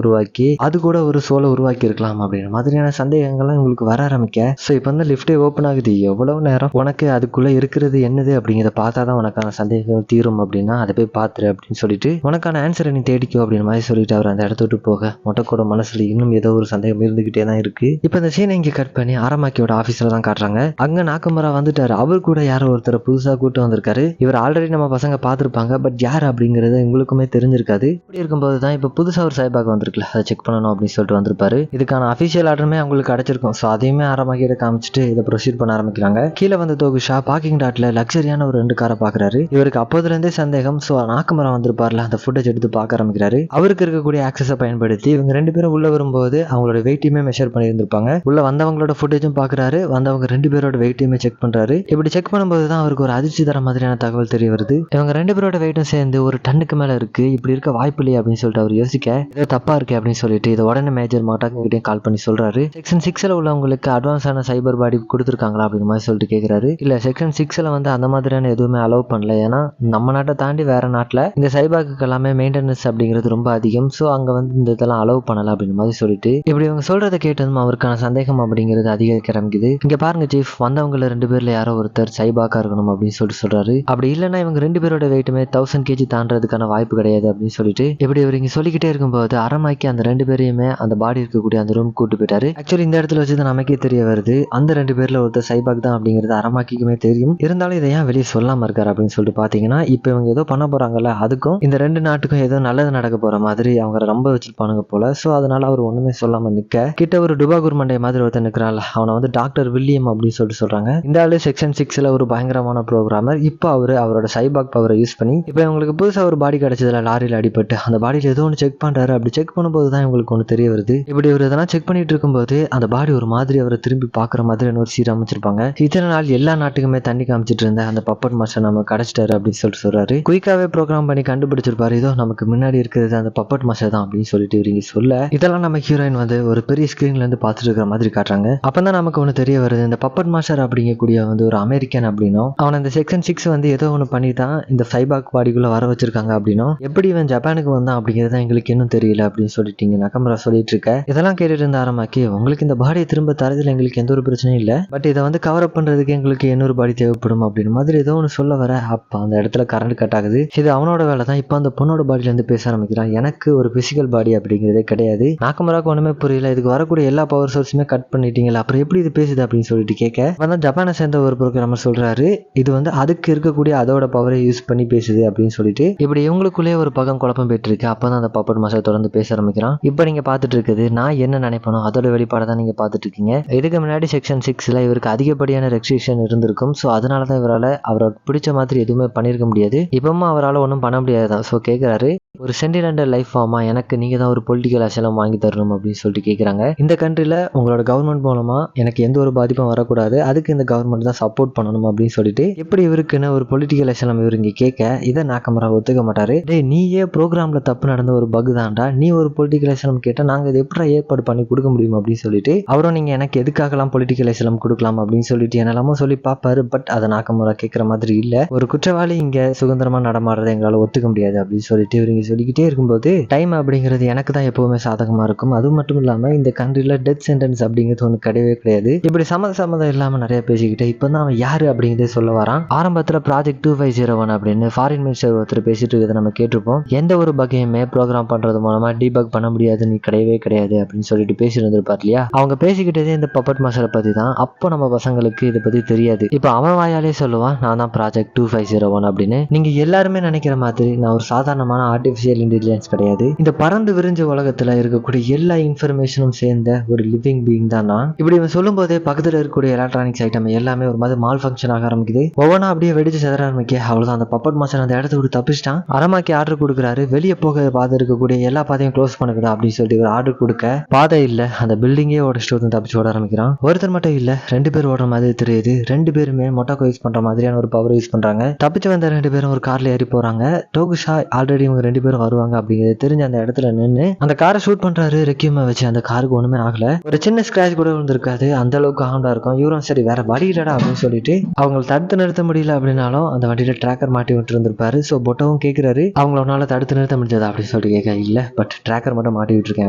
உருவாக்கி அது கூட ஒரு சோலை உருவாக்கி இருக்கலாம் அப்படின்ற மாதிரியான சந்தேகங்கள்லாம் உங்களுக்கு வர ஆரம்பிக்க ஸோ இப்போ வந்து லிஃப்டே ஓப்பன் ஆகுது. எவ்வளவு நேரம் உனக்கு அதுக்குள்ள இருக்கிறது என்னது அப்படிங்கிறத பார்த்தா தான் உனக்கான சந்தேகம் தீரும் அப்படின்னா அதை போய் பார்த்துரு அப்படின்னு சொல்லிட்டு உனக்கான ஆன்சரை நீ தேடிக்கோ அப்படின்ற மாதிரி சொல்லிட்டு அவர் அந்த இடத்த விட்டு போக மொட்டைக்கோட மனசுல இன்னும் ஏதோ ஒரு சந்தேகம் இருந்துகிட்டே தான் இருக்கு. இப்போ இந்த சீனை இங்கே கட் பண்ணி ஆரமாக்கியோட ஆஃபீஸில் தான் காட்டுறாங்க. அங்கே நாக்கமரா வந்துட்டாரு. அவர் கூட யாரோ ஒருத்தர் புதுசாக கூட்டு வந்திருக்காரு. இவர் ஆல்ரெடி நம்ம பசங்க பார்த்துருப்பாங்க. பட் யார் அப்படிங்கிறது உங்களுக்குமே தெரிஞ்சிருக்காது. இப்படி இருக்கும்போது தான் இப்போ புதுசாக ஒரு சைபாக் வந்திருக்குல்ல, அதை செக் பண்ணணும் அப்படின்னு சொல்லிட்டு வந்திருப்பாரு. இதுக்கான அஃபிஷியல் ஆர்டருமே அவங்களுக்கு கிடைச்சிருக்கும். ஸோ அதையுமே ஆரமாக்கிட்ட காமிச்சிட்டு இதை ப்ரொசீட் பண்ண ஆரம்பிக்கிறாங்க. கீழே வந்து தோகுஷா பார்க்கிங் டாட்ல லக்ஸரியான ஒரு 2 காரை பார்க்குறாரு. இவருக்கு அப்போதுலேருந்தே சந்தேகம். ஸோ நாக்கமரா வந்திருப்பார்ல, அந்த ஃபுட்டேஜ் எடுத்து பார்க்க ஆரம்பிக்கிறாரு. அவருக்கு இருக்கக்கூடிய ஆக்சஸை பயன்படுத்தி இவங்க 2 பேரும் உள்ள வரும்போது அவங்களோட வெயிட்டையுமே மெஷர் பண்ணியிருந்திருப்பாங்க. உள்ள வந்தவங்களோட ஃபுட்டேஜும் பார்க்குறாரு. வந்தவங்க 2 பேரோட வெயிட்டையுமே செக் பண்ணுறாரு. இப்படி செக் பண்ணும்போது தான் அவருக்கு ஒரு அதிர்ச்சி தர மாதிரியான தகவல் தெரிய வருது. இவங்க 2 பேரோட வெயிட்டும் சேர்ந்து ஒரு டன்னுக்கு மேலே இருக்கு. இப்படி இருக்க வாய்ப்பு இல்லையே அப்படின்னு சொல்லிட்டு அவர் யோசிக்க ஏதோ தப்பா இருக்கு அப்படின்னு சொல்லிட்டு இதை உடனே மேஜர் மாட்டாக்கிட்டையும் கால் பண்ணி சொல்றாரு. செக்ஷன் 6ல உள்ளவங்களுக்கு அட்வான்ஸான சைபர் பாடி கொடுத்துருக்காங்களா அப்படின்னு மாதிரி சொல்லிட்டு கேட்கிறாரு. இல்ல செக்ஷன் 6ல வந்து அந்த மாதிரியான எதுவுமே அலோவ் பண்ணல. ஏன்னா நம்ம நாட்டை தாண்டி வேற நாட்டில் இந்த சைபாக்கு எல்லாமே மெயின்டெனன்ஸ் அப்படிங்கிறது ரொம்ப அதிகம். ஸோ அங்க வந்து இந்த இதெல்லாம் அலோவ் பண்ணல அப்படின்னு மாதிரி சொல்லிட்டு இப்படி இவங்க சொல்றதை கேட்டதும் அவருக்கான சந்தேகம் அப்படிங்கிறது அதிகரிக்க ஆரம்பிக்குது. இங்க பாருங்க சீஃப், வந்தவங்கள 2 பேர்ல யாரோ ஒருத்தர் சைபாக்கா இருக்கணும் அப்படின்னு சொல்லிட்டு சொல்றாரு. அப்படி இல்லைன்னா இவங்க 2 பேரோட வெயிட்டுமே 1000 kg தாண்டறதுக்கான வாய்ப்பு கிடையாது அப்படின்னு சொல்லிட்டு இப்படி இவர் இங்க சொல்லிக்கிட்டே இருக்கும்போது அரமாக்கி அந்த 2 பேரையுமே அந்த பாடி இருக்கக்கூடிய அந்த ரூம் கூட்டு போயிட்டாரு. ஆக்சுவலி இந்த இடத்துல வச்சு தான் நமக்கே தெரிய வருது அந்த 2 பேர்ல ஒருத்தர் சைபாக் தான் அப்படிங்கிறது அரமாக்கிக்குமே தெரியும். இருந்தாலும் இதை ஏன் வெளியே சொல்லாம இருக்காரு அப்படின்னு சொல்லிட்டு பாத்தீங்கன்னா இப்போ இவங்க ஏதோ பண்ண போறாங்கல்ல, அதுக்கும் இந்த 2 நாட்டுக்கும் ஏதோ நல்லது நடக்க போற மாதிரி அவங்க ரொம்ப வச்சிருப்பானுங்க போல. ஸோ அதனால அவர் ஒண்ணுமே சொல்லாம நிக்க கிட்ட ஒரு டுபாகூர் மண்டை மாதிரி ஒருத்தர் நிற்கிறான்ல, அவனை வந்து டாக்டர் வில்லியம் அப்படின்னு சொல்லிட்டு சொல்றாங்க. இந்த ஆளு செக்ஷன் 6ல ஒரு பயங்கரமான ப்ரோக்ராமர். இப்போ அவரோட சைபாக் பவரை யூஸ் பண்ணி இப்போ இவங்களுக்கு புதுசா ஒரு பாடி கிடைச்சதுல லாரியில் அடிபட்டு அந்த பாடியில் ஏதோ ஒன்று செக் பண்றாரு. அப்படி செக் பண்ணும்போது தான் இவங்களுக்கு ஒன்று தெரிய வருது. இப்படி ஒரு இதெல்லாம் செக் பண்ணிட்டு இருக்கும்போது அந்த பாடி ஒரு மாதிரி அவரை திரும்பி பார்க்குற மாதிரி ஒரு சீர் அமைச்சிருப்பாங்க. இத்தனை நாள் எல்லா நாட்டுக்குமே தண்ணி காமிச்சிட்டு இருந்த அந்த பப்பட் மாஸ்டர் நம்ம கிடைச்சிட்டாரு அப்படின்னு சொல்லிட்டு சொல்றாரு. குயிக்காவே ப்ரோக்ராம் பண்ணி கண்டுபிடிச்சிருப்பாரு. இதோ நமக்கு முன்னாடி இருக்கிறது அந்த பப்பட் மாஸ்டர் தான் அப்படின்னு சொல்லிட்டு இவங்க சொல்ல இதெல்லாம் நம்ம ஹீரோயின் வந்து ஒரு பெரிய ஸ்கிரீன்ல இருந்து பார்த்துட்டு இருக்கிற மாதிரி காட்டுறாங்க. அப்பதான் நமக்கு ஒன்று தெரிய வருது, இந்த பப்பட் மாஸ்டர் அப்படிங்கக்கூடிய வந்து ஒரு அமெரிக்கன் அப்படின்னும் அவன் இந்த செக்ஷன் 6 வந்து ஏதோ ஒன்று பண்ணி தான் இந்த சைபாக் பாடிக்குள்ள வர வச்சிருக்காங்க அப்படின்னும் எப்படி இவன் ஜப்பானுக்கு வந்தான் அப்படிங்கிறது எங்களுக்கு இன்னும் தெரியல அப்படின்னு சொல்லிட்டீங்க நக்கமரா சொல்லிட்டு இருக்க. இதெல்லாம் கேட்டுட்டு இருந்த ஆரமாக்கி உங்களுக்கு இந்த பாடியை திரும்ப தரதுல எங்களுக்கு எந்த ஒரு பிரச்சனையும் இல்லை, பட் இதை வந்து கவர் அப் பண்றதுக்கு எங்களுக்கு இன்னொரு பாடி தேவைப்படும் அப்படின்னு மாதிரி ஏதோ ஒன்று சொல்ல வர அப்ப அந்த இடத்துல கரண்ட் கட் ஆகுது. இது அவனோட வேலை தான். இப்போ அந்த பொண்ணோட பாடியில இருந்து பேச ஆரம்பிக்கிறான். எனக்கு ஒரு பிசிக்கல் பாடி அப்படிங்கிறதே கிடையாது. நாக்கமராக்கு ஒண்ணுமே புரியல. இதுக்கு வரக்கூடிய எல்லா பவர் சோர்ஸுமே கட் பண்ணிட்டீங்களா, அப்புறம் எப்படி இது பேசுது அப்படின்னு சொல்லிட்டு கேட்க வந்து ஜப்பானை சேர்ந்த ஒரு ப்ரோக்ராமர் சொல்றாரு இது வந்து அதுக்கு இருக்கக்கூடிய அதோட பவரை யூஸ் பண்ணி பேசுது அப்படின்னு சொல்லிட்டு இப்படி இவங்களுக்குள்ளே ஒரு பக்கம் குழப்பம் போயிட்டு இருக்கு. அப்பதான் அந்த பப்பட் மாஸ்டர் தொடர்ந்து பேச ஆரம்பிக்கிறான். இப்போ நீங்க பார்த்துட்டு இருக்குது நான் என்ன நினைப்பனோ அதோட வெளிப்பாடை தான் நீங்க பார்த்துட்டு இருக்கீங்க. இதுக்கு முன்னாடி செக்ஷன் 6ல இவருக்கு அதிகப்படியான ரெஸ்ட்ரிக்ஷன் இருந்திருக்கும். ஸோ அதனால தான் இவரால் அவரை பிடிச்ச மாதிரி எதுவுமே பண்ணியிருக்க முடியாது. இப்பவும் அவரால் ஒன்றும் பண்ண முடியாதுதான். ஸோ கேட்குறாரு ஒரு சென்டிமெண்டல் லைஃப் ஃபார்மா எனக்கு நீங்க தான் ஒரு பொலிட்டிக்கல் அசலம் வாங்கி தரணும் அப்படின்னு சொல்லிட்டு கேட்குறாங்க. இந்த கண்ட்ரில உங்களோட கவர்மெண்ட் மூலமா எனக்கு எந்த ஒரு பாதிப்பும் வரக்கூடாது, அதுக்கு இந்த கவர்மெண்ட் தான் சப்போர்ட் பண்ணணும் அப்படின்னு சொல்லிட்டு எப்படி இவருக்குன்னு ஒரு பொலிட்டிக்கல் அசலம் இவர் இங்க கேட்க இதை நாக்கமரா ஒத்துக்க மாட்டாரு. டே நீயே ப்ரோக்ராம்ல தப்பு நடந்த ஒரு பக் தான்டா, நீ ஒரு பொலிட்டிக்கல் அசலம் கேட்டா நாங்க இதை எப்படி ஏற்பாடு பண்ணி கொடுக்க முடியும் அப்படின்னு சொல்லிட்டு அவரும் நீங்க எனக்கு எதுக்காகலாம் பொலிட்டிக்கல் அசலம் கொடுக்கலாம் அப்படின்னு சொல்லிட்டு என்னெல்லாமோ சொல்லி பார்ப்பாரு. பட் அதை நாக்கமரா கேட்கிற மாதிரி இல்ல. ஒரு குற்றவாளி இங்க சுதந்திரமா நடமாடுறதை எங்களால ஒத்துக்க முடியாது அப்படின்னு சொல்லிட்டு இவங்க சொல்லிக்கிட்டே இருக்கும்போது டைம் அப்படிங்கிறது எனக்கு தான் எப்பவுமே சாதகமா இருக்கும். அது மட்டும் இல்லாம இந்த கண்ட்ரில டெத் சென்டென்ஸ் அப்படிங்கிறது ஒன்று கிடையவே கிடையாது. இப்படி சம்மதம் இல்லாம நிறைய பேசிக்கிட்டு இப்பதான் அவன் யாரு அப்படிங்கிறத சொல்ல வரான். ஆரம்பத்துல ப்ராஜெக்ட் 2501 அப்படின்னு ஃபாரின் மினிஸ்டர் ஒருத்தர் பேசிட்டு இருக்கிறத நம்ம கேட்டிருப்போம். எந்த ஒரு பகையுமே ப்ரோக்ராம் பண்றது மூலமா டீபக் பண்ண முடியாது, நீ கிடையவே கிடையாது அப்படின்னு சொல்லிட்டு பேசிட்டு இருந்திருப்பார் இல்லையா. அவங்க பேசிக்கிட்டதே இந்த பப்பட் மாஸ்டரை பத்தி தான். அப்போ நம்ம பசங்களுக்கு இதை பத்தி தெரியாது. இப்போ அவன் வாயாலே சொல்லுவான் நான் தான் ப்ராஜெக்ட் 2501 அப்படின்னு. நீங்க எல்லாருமே நினைக்கிற மாதிரி நான் ஒரு சாதாரணமான ஆர்டிபிஷியல் இன்டெலிஜென்ஸ் கிடையாது. இந்த பறந்து விரிஞ்ச உலகத்துல இருக்கக்கூடிய எல்லா இன்ஃபர்மேஷனும் சேர்ந்த ஒரு லிவிங் பீயிங் தான் நான். இப்படி இவன் சொல்லும் போதே பக்கத்துல இருக்கக்கூடிய எலக்ட்ரானிக்ஸ் ஐட்டம் எல்லாமே ஒரு மாதிரி மால் ஃபங்க்ஷன் ஆக ஆரம்பிக்குது. ஒவ்வொன்றா அப்படியே வெடிச்சு செதற ஆரம்பிக்க அவ்வளவுதான். அந்த பப்பட் மாஸ்டர் அந்த இடத்த விட்டு தப்பிச்சிட்டான். அரமாக்கி ஆர்டர் கொடுக்குறாரு. வெளியே போக பாதை இருக்கக்கூடிய எல்லா பாதையும் க்ளோஸ் பண்ணுங்கடா அப்படின்னு சொல்லிட்டு ஒரு ஆர்டர் கொடுக்க பாதை இல்ல, அந்த பில்டிங்கே உடச்சிட்டு வந்து தப்பிச்சு ஓட ஆரம்பிக்கிறான். ஒருத்தர் மட்டும் இல்ல 2 பேர் ஓடுற மாதிரி தெரியுது. 2 பேருமே மொட்டாக்கோ யூஸ் பண்ற மாதிரியான ஒரு பவர் யூஸ் பண்றாங்க. தப்பிச்சு வந்த 2 பேரும் ஒரு கார்ல ஏறி போறாங்க. டோகுஷா ஆல்ரெடி இவங்க 2 பேரும் வருவாங்க அப்படிங்கிறது தெரிஞ்ச அந்த இடத்துல நின்று அந்த காரை ஷூட் பண்றாரு. ரெக்யூமை வச்சு அந்த காருக்கு ஒண்ணுமே ஆகல. ஒரு சின்ன ஸ்கிராச் கூட விழுந்திருக்காது. அந்த அளவுக்கு ஆண்டா இருக்கும். இவரும் சரி வேற வழி இல்லடா அப்படின்னு சொல்லிட்டு அவங்க தடுத்து நிறுத்த முடியல அப்படின்னாலும் அந்த வண்டியில டிராக்கர் மாட்டி விட்டு இருந்திருப்பாரு. இருக்காரு. ஸோ பொட்டோவும் கேட்கிறாரு, அவங்கள உன்னால தடுத்து நிறுத்த முடிஞ்சதா அப்படின்னு சொல்லிட்டு கேட்க, இல்ல பட் ட்ராக்கர் மட்டும் மாட்டி விட்டுருக்கேன்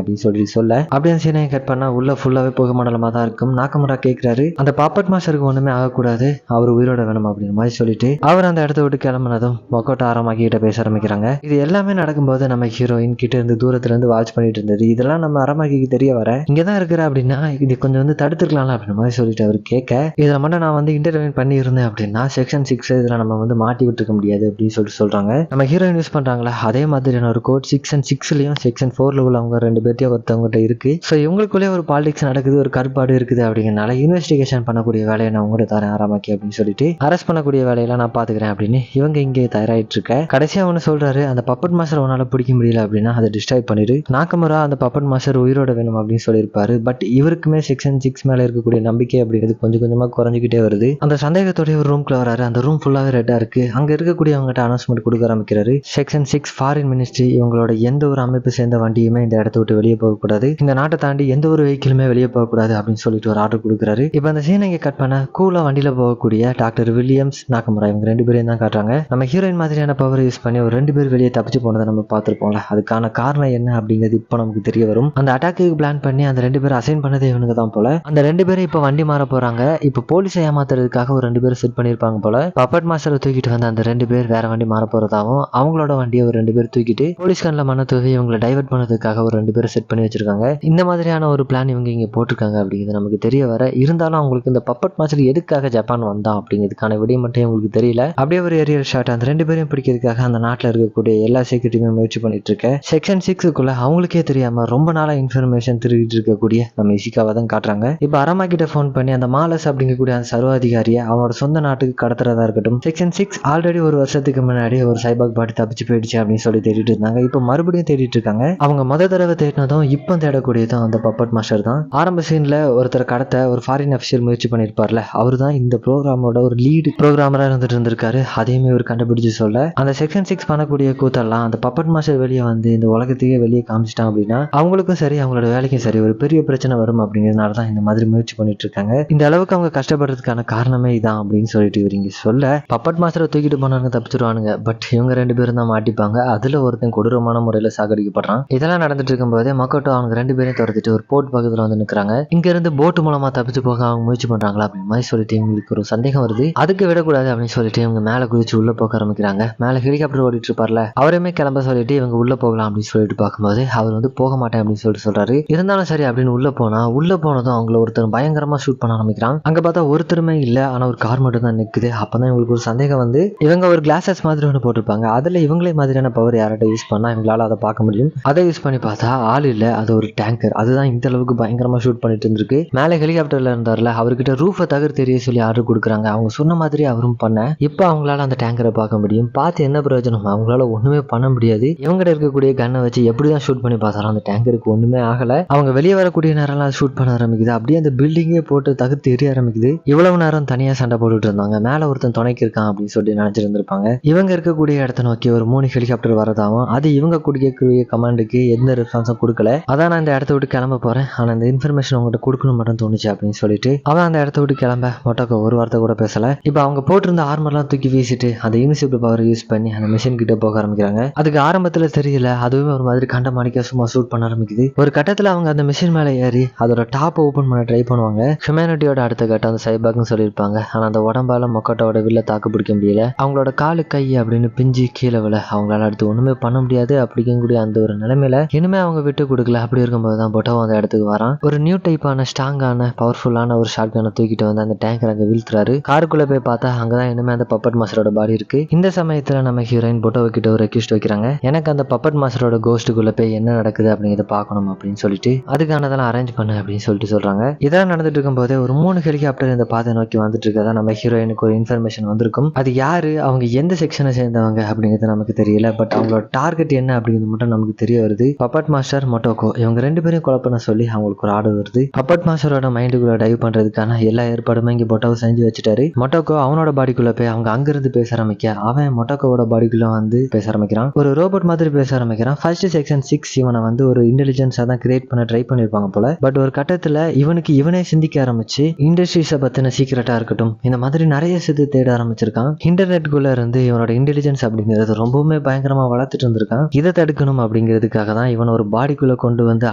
அப்படின்னு சொல்லி சொல்ல, அப்படியே அந்த சீனை கட் பண்ணா உள்ள ஃபுல்லாவே புகை மண்டலமா தான் இருக்கும். நாக்கமுரா கேட்கிறாரு, அந்த பாப்பட் மாஸ்டருக்கு ஒண்ணுமே ஆகக்கூடாது, அவர் உயிரோட வேணும் அப்படின்ற மாதிரி சொல்லிட்டு அவர் அந்த இடத்த விட்டு கிளம்புனதும் மொக்கோட்டோ ஆரமாக்கி கிட்ட பேச ஆரம்பிக்கிறாங்க. இது எல்லாமே நடக்கும்போது நம்ம ஹீரோயின் கிட்ட இருந்து தூரத்துல இருந்து வாட்ச் பண்ணிட்டு இருந்தது. இதெல்லாம் நம்ம அரமாக்கிக்கு தெரிய வர இங்கதான் இருக்கிற அப்படின்னா இது கொஞ்சம் வந்து தடுத்துருக்கலாம் அப்படின்ற மாதிரி சொல்லிட்டு அவர் கேட்க, இதுல மட்டும் நான் வந்து இன்டர்வியூ பண்ணி இருந்தேன் அப்படின்னா செக்ஷன் 6 இதுல நம்ம வந்து மாட்டி விட்டுருக்க முடியாது அப்படின்னு சொல்லிட்டு சொல்றாங்க. நம்ம ஹீரோயின் யூஸ் பண்றாங்களா அதே மாதிரியான ஒரு கோட் செக்ஷன் 6லயும் செக்ஷன் 4ல உள்ளவங்க ரெண்டு பேர்த்தையும் ஒருத்தவங்ககிட்ட இருக்கு. ஸோ இவங்களுக்குள்ளே ஒரு பாலிடிக்ஸ் நடக்குது, ஒரு கருப்பாடு இருக்குது அப்படிங்கிறனால இன்வெஸ்டிகேஷன் பண்ணக்கூடிய வேலையை நான் உங்கள்கிட்ட தரேன் ஆரமாக்கி அப்படின்னு சொல்லிட்டு அரெஸ்ட் பண்ணக்கூடிய வேலையெல்லாம் நான் பாத்துக்கிறேன் அப்படின்னு இவங்க இங்கே தயாராயிட்டு இருக்க. கடைசியா ஒன்று சொல்றாரு, அந்த பப்பட் மாஸ்டர் உன்னால பிடிக்க முடியல அப்படின்னா அதை டிஸ்ட்ராய் பண்ணிடு. நாக்கமுரா அந்த பப்பட் மாஸ்டர் உயிரோட வேணும் அப்படின்னு சொல்லியிருப்பாரு. பட் இவருக்குமே செக்ஷன் 6 மேல இருக்கக்கூடிய நம்பிக்கை அப்படிங்கிறது கொஞ்சம் கொஞ்சமா குறைஞ்சிக்கிட்டே வருது. அந்த சந்தேகத்தோட ஒரு ரூம்குள்ள வராரு. அந்த ரூம் ஃபுல்லாவே ரெட்டா இருக்கு. அங்க இருக்கக்கூடிய அவங்ககிட்ட அனௌன்ஸ்மெண்ட் கொடுக்க ஆரம்பிக்கிறாரு. செக்ஷன் 6 ஃபாரின் மினிஸ்ட்ரி இவங்களோட எந்த ஒரு அமைப்பு சேர்ந்த வண்டியுமே இந்த இடத்த விட்டு வெளியே போகக்கூடாது, இந்த நாட்டை தாண்டி எந்த ஒரு வெஹிக்கிளுமே வெளியே போகக்கூடாது அப்படின்னு சொல்லிட்டு ஒரு ஆர்டர் கொடுக்குறாரு. இப்போ அந்த சீனை இங்க கட் பண்ண கூலா வண்டியில போகக்கூடிய டாக்டர் வில்லியம்ஸ், நாக்கமுரா இவங்க ரெண்டு பேரையும் தான் காட்டுறாங்க. நம்ம ஹீரோயின் மாதிரியான பவர் யூஸ் பண்ணி ஒரு ரெண்டு பேர் வெளியே தப்பிச்சு போனதை நம்ம பார்த்துருப்போம்ல, அதுக்கான காரணம் என்ன அப்படிங்கிறது இப்போ நமக்கு தெரிய வரும். அந்த அட்டாக்கு பிளான் பண்ணி அந்த ரெண்டு பேரும் அசைன் பண்ணதே இவனுக்கு தான் போல. அந்த ரெண்டு பேரும் இப்போ வண்டி மாற போறாங்க. இப்போ போலீஸை ஏமாத்துறதுக்காக ஒரு ரெண்டு பேரும் செட் பண்ணிருப்பாங்க போல. பப்பட் மாஸ்டரை தூக்கிட்டு வந்து அந்த ரெண்டு பேர் வேற வண்டி மாற போறதாவும், அவங்களோட வண்டியை ஒரு ரெண்டு பேர் தூக்கிட்டு போலீஸ் கண்ணில் மன தூவி இவங்களை டைவர்ட் பண்ணதுக்காக ஒரு ரெண்டு பேரும் செட் பண்ணி வச்சிருக்காங்க. இந்த மாதிரியான ஒரு பிளான் இவங்க இங்க போட்டிருக்காங்க அப்படிங்கிறது நமக்கு தெரிய வர, இருந்தாலும் அவங்களுக்கு இந்த பப்பட் மாஸ்டர் எதுக்காக ஜப்பான் வந்தான் அப்படிங்கிறதுக்கான விடை மட்டும் உங்களுக்கு தெரியல. அப்படியே ஒரு ஏரியல் ஷாட் அந்த ரெண்டு பேரையும் பிடிக்கிறதுக்காக அந்த நாட்டில் இருக்கக்கூடிய எல்லா செக்யூரிட்டியுமே முயற்சி பண்ணிட்டு இருக்க. செக்ஷன் 6க்குள்ள அவங்களுக்கே தெரியாம ரொம்ப நாளா இன்ஃபர்மேஷன் திருடிட்டு இருக்கக்கூடிய நம்ம இசிகாவை தான் காட்டுறாங்க. இப்போ அரமா கிட்ட ஃபோன் பண்ணி அந்த மாலஸ் அப்படிங்கக்கூடிய அந்த சர்வாதிகாரியை அவனோட சொந்த நாட்டுக்கு கடத்துறதா இருக்கட்டும். செக்ஷன் 6 ஆல்ரெடி ஒரு வருஷத்துக்கு முன்னாடி ஒரு சைபாக் பாடி தப்பிச்சு போயிடுச்சு அப்படின்னு சொல்லி தேடிட்டு இருந்தாங்க. இப்போ மறுபடியும் தேடிட்டு இருக்காங்க. அவங்க முத தடவை தேடினதும் இப்போ தேடக்கூடியதும் அந்த பப்பட் மாஸ்டர் தான். ஆரம்ப சீன்ல ஒருத்தர் கடத்த ஒரு ஃபாரின் அஃபிஷியல் முயற்சி பண்ணிருப்பார்ல, அவர் தான் இந்த ப்ரோக்ராமோட ஒரு லீடு ப்ரோக்ராமரா இருந்துட்டு இருந்திருக்காரு. அதையுமே இவர் கண்டுபிடிச்சு சொல்ல, அந்த செக்ஷன் 6 பண்ணக்கூடிய கூத்தெல்லாம் அந்த பப்பட் மாஸ்டர் வெளியே வந்து இந்த உலகத்தையே வெளியே காமிச்சிட்டான் அப்படின்னா அவங்களுக்கும் சரி அவங்களோட வேலைக்கும் சரி ஒரு பெரிய பிரச்சனை வரும் அப்படிங்கிறதுனால தான் இந்த மாதிரி முயற்சி பண்ணிட்டு இருக்காங்க. இந்த அளவுக்கு அவங்க கஷ்டப்படுறதுக்கான காரணமே இதான் அப்படின்னு சொல்லிட்டு இவர் இங்க சொல்ல, பப்பட் மாஸ்டரை தூக்கிட்டு போனாங்க தப்பிச்சிருவானுங்க. பட் இவங்க ரெண்டு பேரும் தான் மாட்டிப்பாங்க. அதுல ஒருத்தன் கொடூரமான முறையில சாகடிக்கப்படுறான். இதெல்லாம் நடந்துட்டு இருக்கும் போதே மக்கோட்டோ அவங்க ரெண்டு பேரையும் துரத்திட்டு ஒரு போட் பக்கத்துல வந்து நிற்கிறாங்க. இங்க இருந்து போட்டு மூலமா தப்பிச்சு போக அவங்க முயற்சி பண்றாங்களா அப்படின்னு மாதிரி சொல்லிட்டு இவங்களுக்கு ஒரு சந்தேகம் வருது. அதுக்கு விடக்கூடாது அப்படின்னு சொல்லிட்டு இவங்க மேல குதிச்சு உள்ள போக ஆரம்பிக்கிறாங்க. மேல ஹெலிகாப்டர் ஓடிட்டு இருப்பார்ல, அவருமே கிளம்ப சொல்லிட்டு இவங்க உள்ள போகலாம் அப்படின்னு சொல்லிட்டு பார்க்கும்போது அவர் வந்து போக மாட்டேன் அப்படின்னு சொல்லிட்டு சொல்றாரு. இருந்தாலும் சரி அப்படின்னு உள்ள போனதும் அவங்கள ஒருத்தர் பயங்கரமா ஷூட் பண்ண ஆரம்பிக்கிறான். அங்க பார்த்தா ஒருத்தருமே இல்ல, ஆனா ஒரு கார் மட்டும் தான் நிக்குது. அப்பதான் இவங்களுக்கு ஒரு சந்தேகம் வந்து, இவங்க ஒரு கிளாஸஸ் மாதிரி ஒன்று போட்டிருப்பாங்க, அதுல இவங்களே மாதிரியான பவர் யார்கிட்ட யூஸ் பண்ணா இவங்களால அதை பார்க்க முடியும். அதை யூஸ் பண்ணி பார்த்தா ஆள் இல்ல, அது ஒரு டேங்கர். அதுதான் இந்த அளவுக்கு பயங்கரமா ஷூட் பண்ணிட்டு இருந்திருக்கு. மேலே ஹெலிகாப்டர்ல இருந்தார்ல, அவர்கிட்ட ரூஃபை தகர் தெரிய சொல்லி ஆர்டர் கொடுக்குறாங்க. அவங்க சொன்ன மாதிரி அவரும் பண்ண, இப்போ அவங்களால அந்த டேங்கரை பார்க்க முடியும். பார்த்து என்ன பிரயோஜனம், அவங்களால ஒண்ணுமே பண்ண முடியாது. இவங்ககிட்ட இருக்கக்கூடிய கண்ணை வச்சு எப்படிதான் ஷூட் பண்ணி பார்த்தாலும் அந்த டேங்கருக்கு ஒண்ணுமே ஆகல. அவங்க வெளியே வரக்கூடிய நேரம்லாம் ஷூட் பண்ண ஆரம்பிக்குது. அப்படியே அந்த பில்டிங்கே போட்டு தகர்த்து எரிய ஆரம்பிக்குது. இவ்வளவு நேரம் தனியா சண்டை போட்டுட்டு இருந்தாங்க. மேல ஒருத்தன் துணைக்கு இருக்கான் அப்படின்னு சொல்லி நினைச்சிருந்திருப்பாங்க. இவங்க இருக்கக்கூடிய இடத்த நோக்கி ஒரு 3 ஹெலிகாப்டர் வரதாவும், அது இவங்க கொடுக்கக்கூடிய கமாண்டுக்கு எந்த ரெஸ்பான்ஸும் கொடுக்கல. அதான் நான் இந்த இடத்த விட்டு கிளம்ப போறேன், ஆனா இந்த இன்ஃபர்மேஷன் உங்கள்கிட்ட கொடுக்கணும் மட்டும் தோணுச்சு அப்படின்னு சொல்லிட்டு அவன் அந்த இடத்த விட்டு கிளம்ப மொட்டோக்கோ ஒரு வார்த்தை கூட பேசல. இப்போ அவங்க போட்டிருந்த ஆர்மர்லாம் தூக்கி வீசிட்டு அந்த இன்விசிபிள் பவர் யூஸ் பண்ணி அந்த மிஷின் கிட்ட போக ஆரம்பிக்கிறாங்க. அதுக்கு ஆரம்பத்துல தெரியல, அதுவுமே ஒரு மாதிரி கண்ட மாணிக்க சும்மா ஷூட் பண்ண ஆரம்பிக்குது. ஒரு கட்டத்துல அவங்க அந்த மிஷின் மேல ஏறி அதோட டாப் ஓபன் பண்ண ட்ரை பண்ணுவாங்க. ஹியூமனிட்டியோட அடுத்த கட்டம் அந்த சைபாக்னு சொல்லியிருப்பாங்க. ஆனா அந்த உடம்பால மொக்கட்டோட வில்ல தாக்கு பிடிக்க முடியல. அவங்களோட காலு கை அப்படின்னு பிஞ்சு கீழே விழ அவங்களால அடுத்து ஒண்ணுமே பண்ண முடியாது அப்படிங்கக்கூடிய அந்த ஒரு நிலைமையில இனிமே அவங்க விட்டு கொடுக்கல. அப்படி இருக்கும்போது தான் பொட்டோ அந்த இடத்துக்கு வரான். ஒரு நியூ டைப்பான ஸ்ட்ராங்கான பவர்ஃபுல்லான ஒரு ஷாட் கனை தூக்கிட்டு வந்து அந்த டேங்கர் அங்க வீழ்த்துறாரு. காருக்குள்ள போய் பார்த்தா அங்கதான் இனிமே அந்த பப்பட் மாஸ்டரோட பாடி இருக்கு. இந்த சமயத்துல நம்ம ஹீரோயின் பொட்டோ கிட்ட ஒரு ரெக்வெஸ்ட் வைக்கிறாங்க, எனக்கு அந்த பப்பட் மாஸ்டரோட கோஸ்ட்டுக்குள்ள போய் என்ன நடக்குது அப்படிங்கிறத பார்க்கணும் அப்படின்னு சொல்லிட்டு அதுக்கானதெல்லாம் அரேஞ்ச் பண்ணு அப்படின்னு சொல்லிட்டு சொல்றாங்க. இதெல்லாம் நடந்துட்டு இருக்கும் போதே ஒரு 3 ஹெலிகாப்டர் இந்த பாதை நோக்கி வந்துட்டு இருக்கதா நம்ம ஹீரோயினுக்கு ஒரு இன்ஃபர்மேஷன் வந்திருக்கும். அது யாரு, அவங்க எந்த செக்ஷனை சேர்ந்தவங்க அப்படிங்கிறது நமக்கு தெரியல. பட் அவங்களோட டார்கெட் என்ன அப்படிங்கிறது மட்டும் நமக்கு தெரிய வருது. பப்பட் மாஸ்டர், மொட்டோக்கோ இவங்க ரெண்டு பேரும் கொலை பண்ண சொல்லி அவங்களுக்கு ஒரு ஆர்டர் வருது. பப்பட் மாஸ்டரோட மைண்டுக்குள்ள டைவ் பண்றதுக்கான எல்லா ஏற்பாடுமே இங்க பொட்டோவை செஞ்சு வச்சுட்டாரு. மொட்டோக்கோ அவனோட பாடிக்குள்ள போய் அவங்க அங்கிருந்து பேச ஆரம்பிக்க, அவன் மொட்டோக்கோட பாடிக்குள்ள வந்து பேச ஆரம்பிக்கிறான். ஒரு ரோபோட் மாதிரி பேச ஆரம்பிக்கிறான். ஃபர்ஸ்ட் செக்ஷன் 6 இவனை வந்து ஒரு இன்டெலிஜென்ஸா தான் கிரியேட் பண்ண ட்ரை பண்ணிருப்பாங்க போல. பட் ஒரு கட்டத்துல இவனுக்கு இவனே சிந்திக்க ஆரம்பிச்சு இண்டஸ்ட்ரீஸை பத்தின சீக்கிரட்டா இருக்கட்டும் இந்த மாதிரி நிறைய சித்து தேட ஆரம்பிச்சிருக்கான். இன்டர்நெட்டுக்குள்ள இருந்து இவனோட இவனோட இன்டெலிஜென்ஸ் அப்படிங்கிறது ரொம்பவுமே பயங்கரமா வளர்த்துட்டு இருந்திருக்கான். இதை தடுக்கணும் அப்படிங்கிறதுக்காக தான் இவன் ஒரு பாடிக்குள்ள கொண்டு வந்து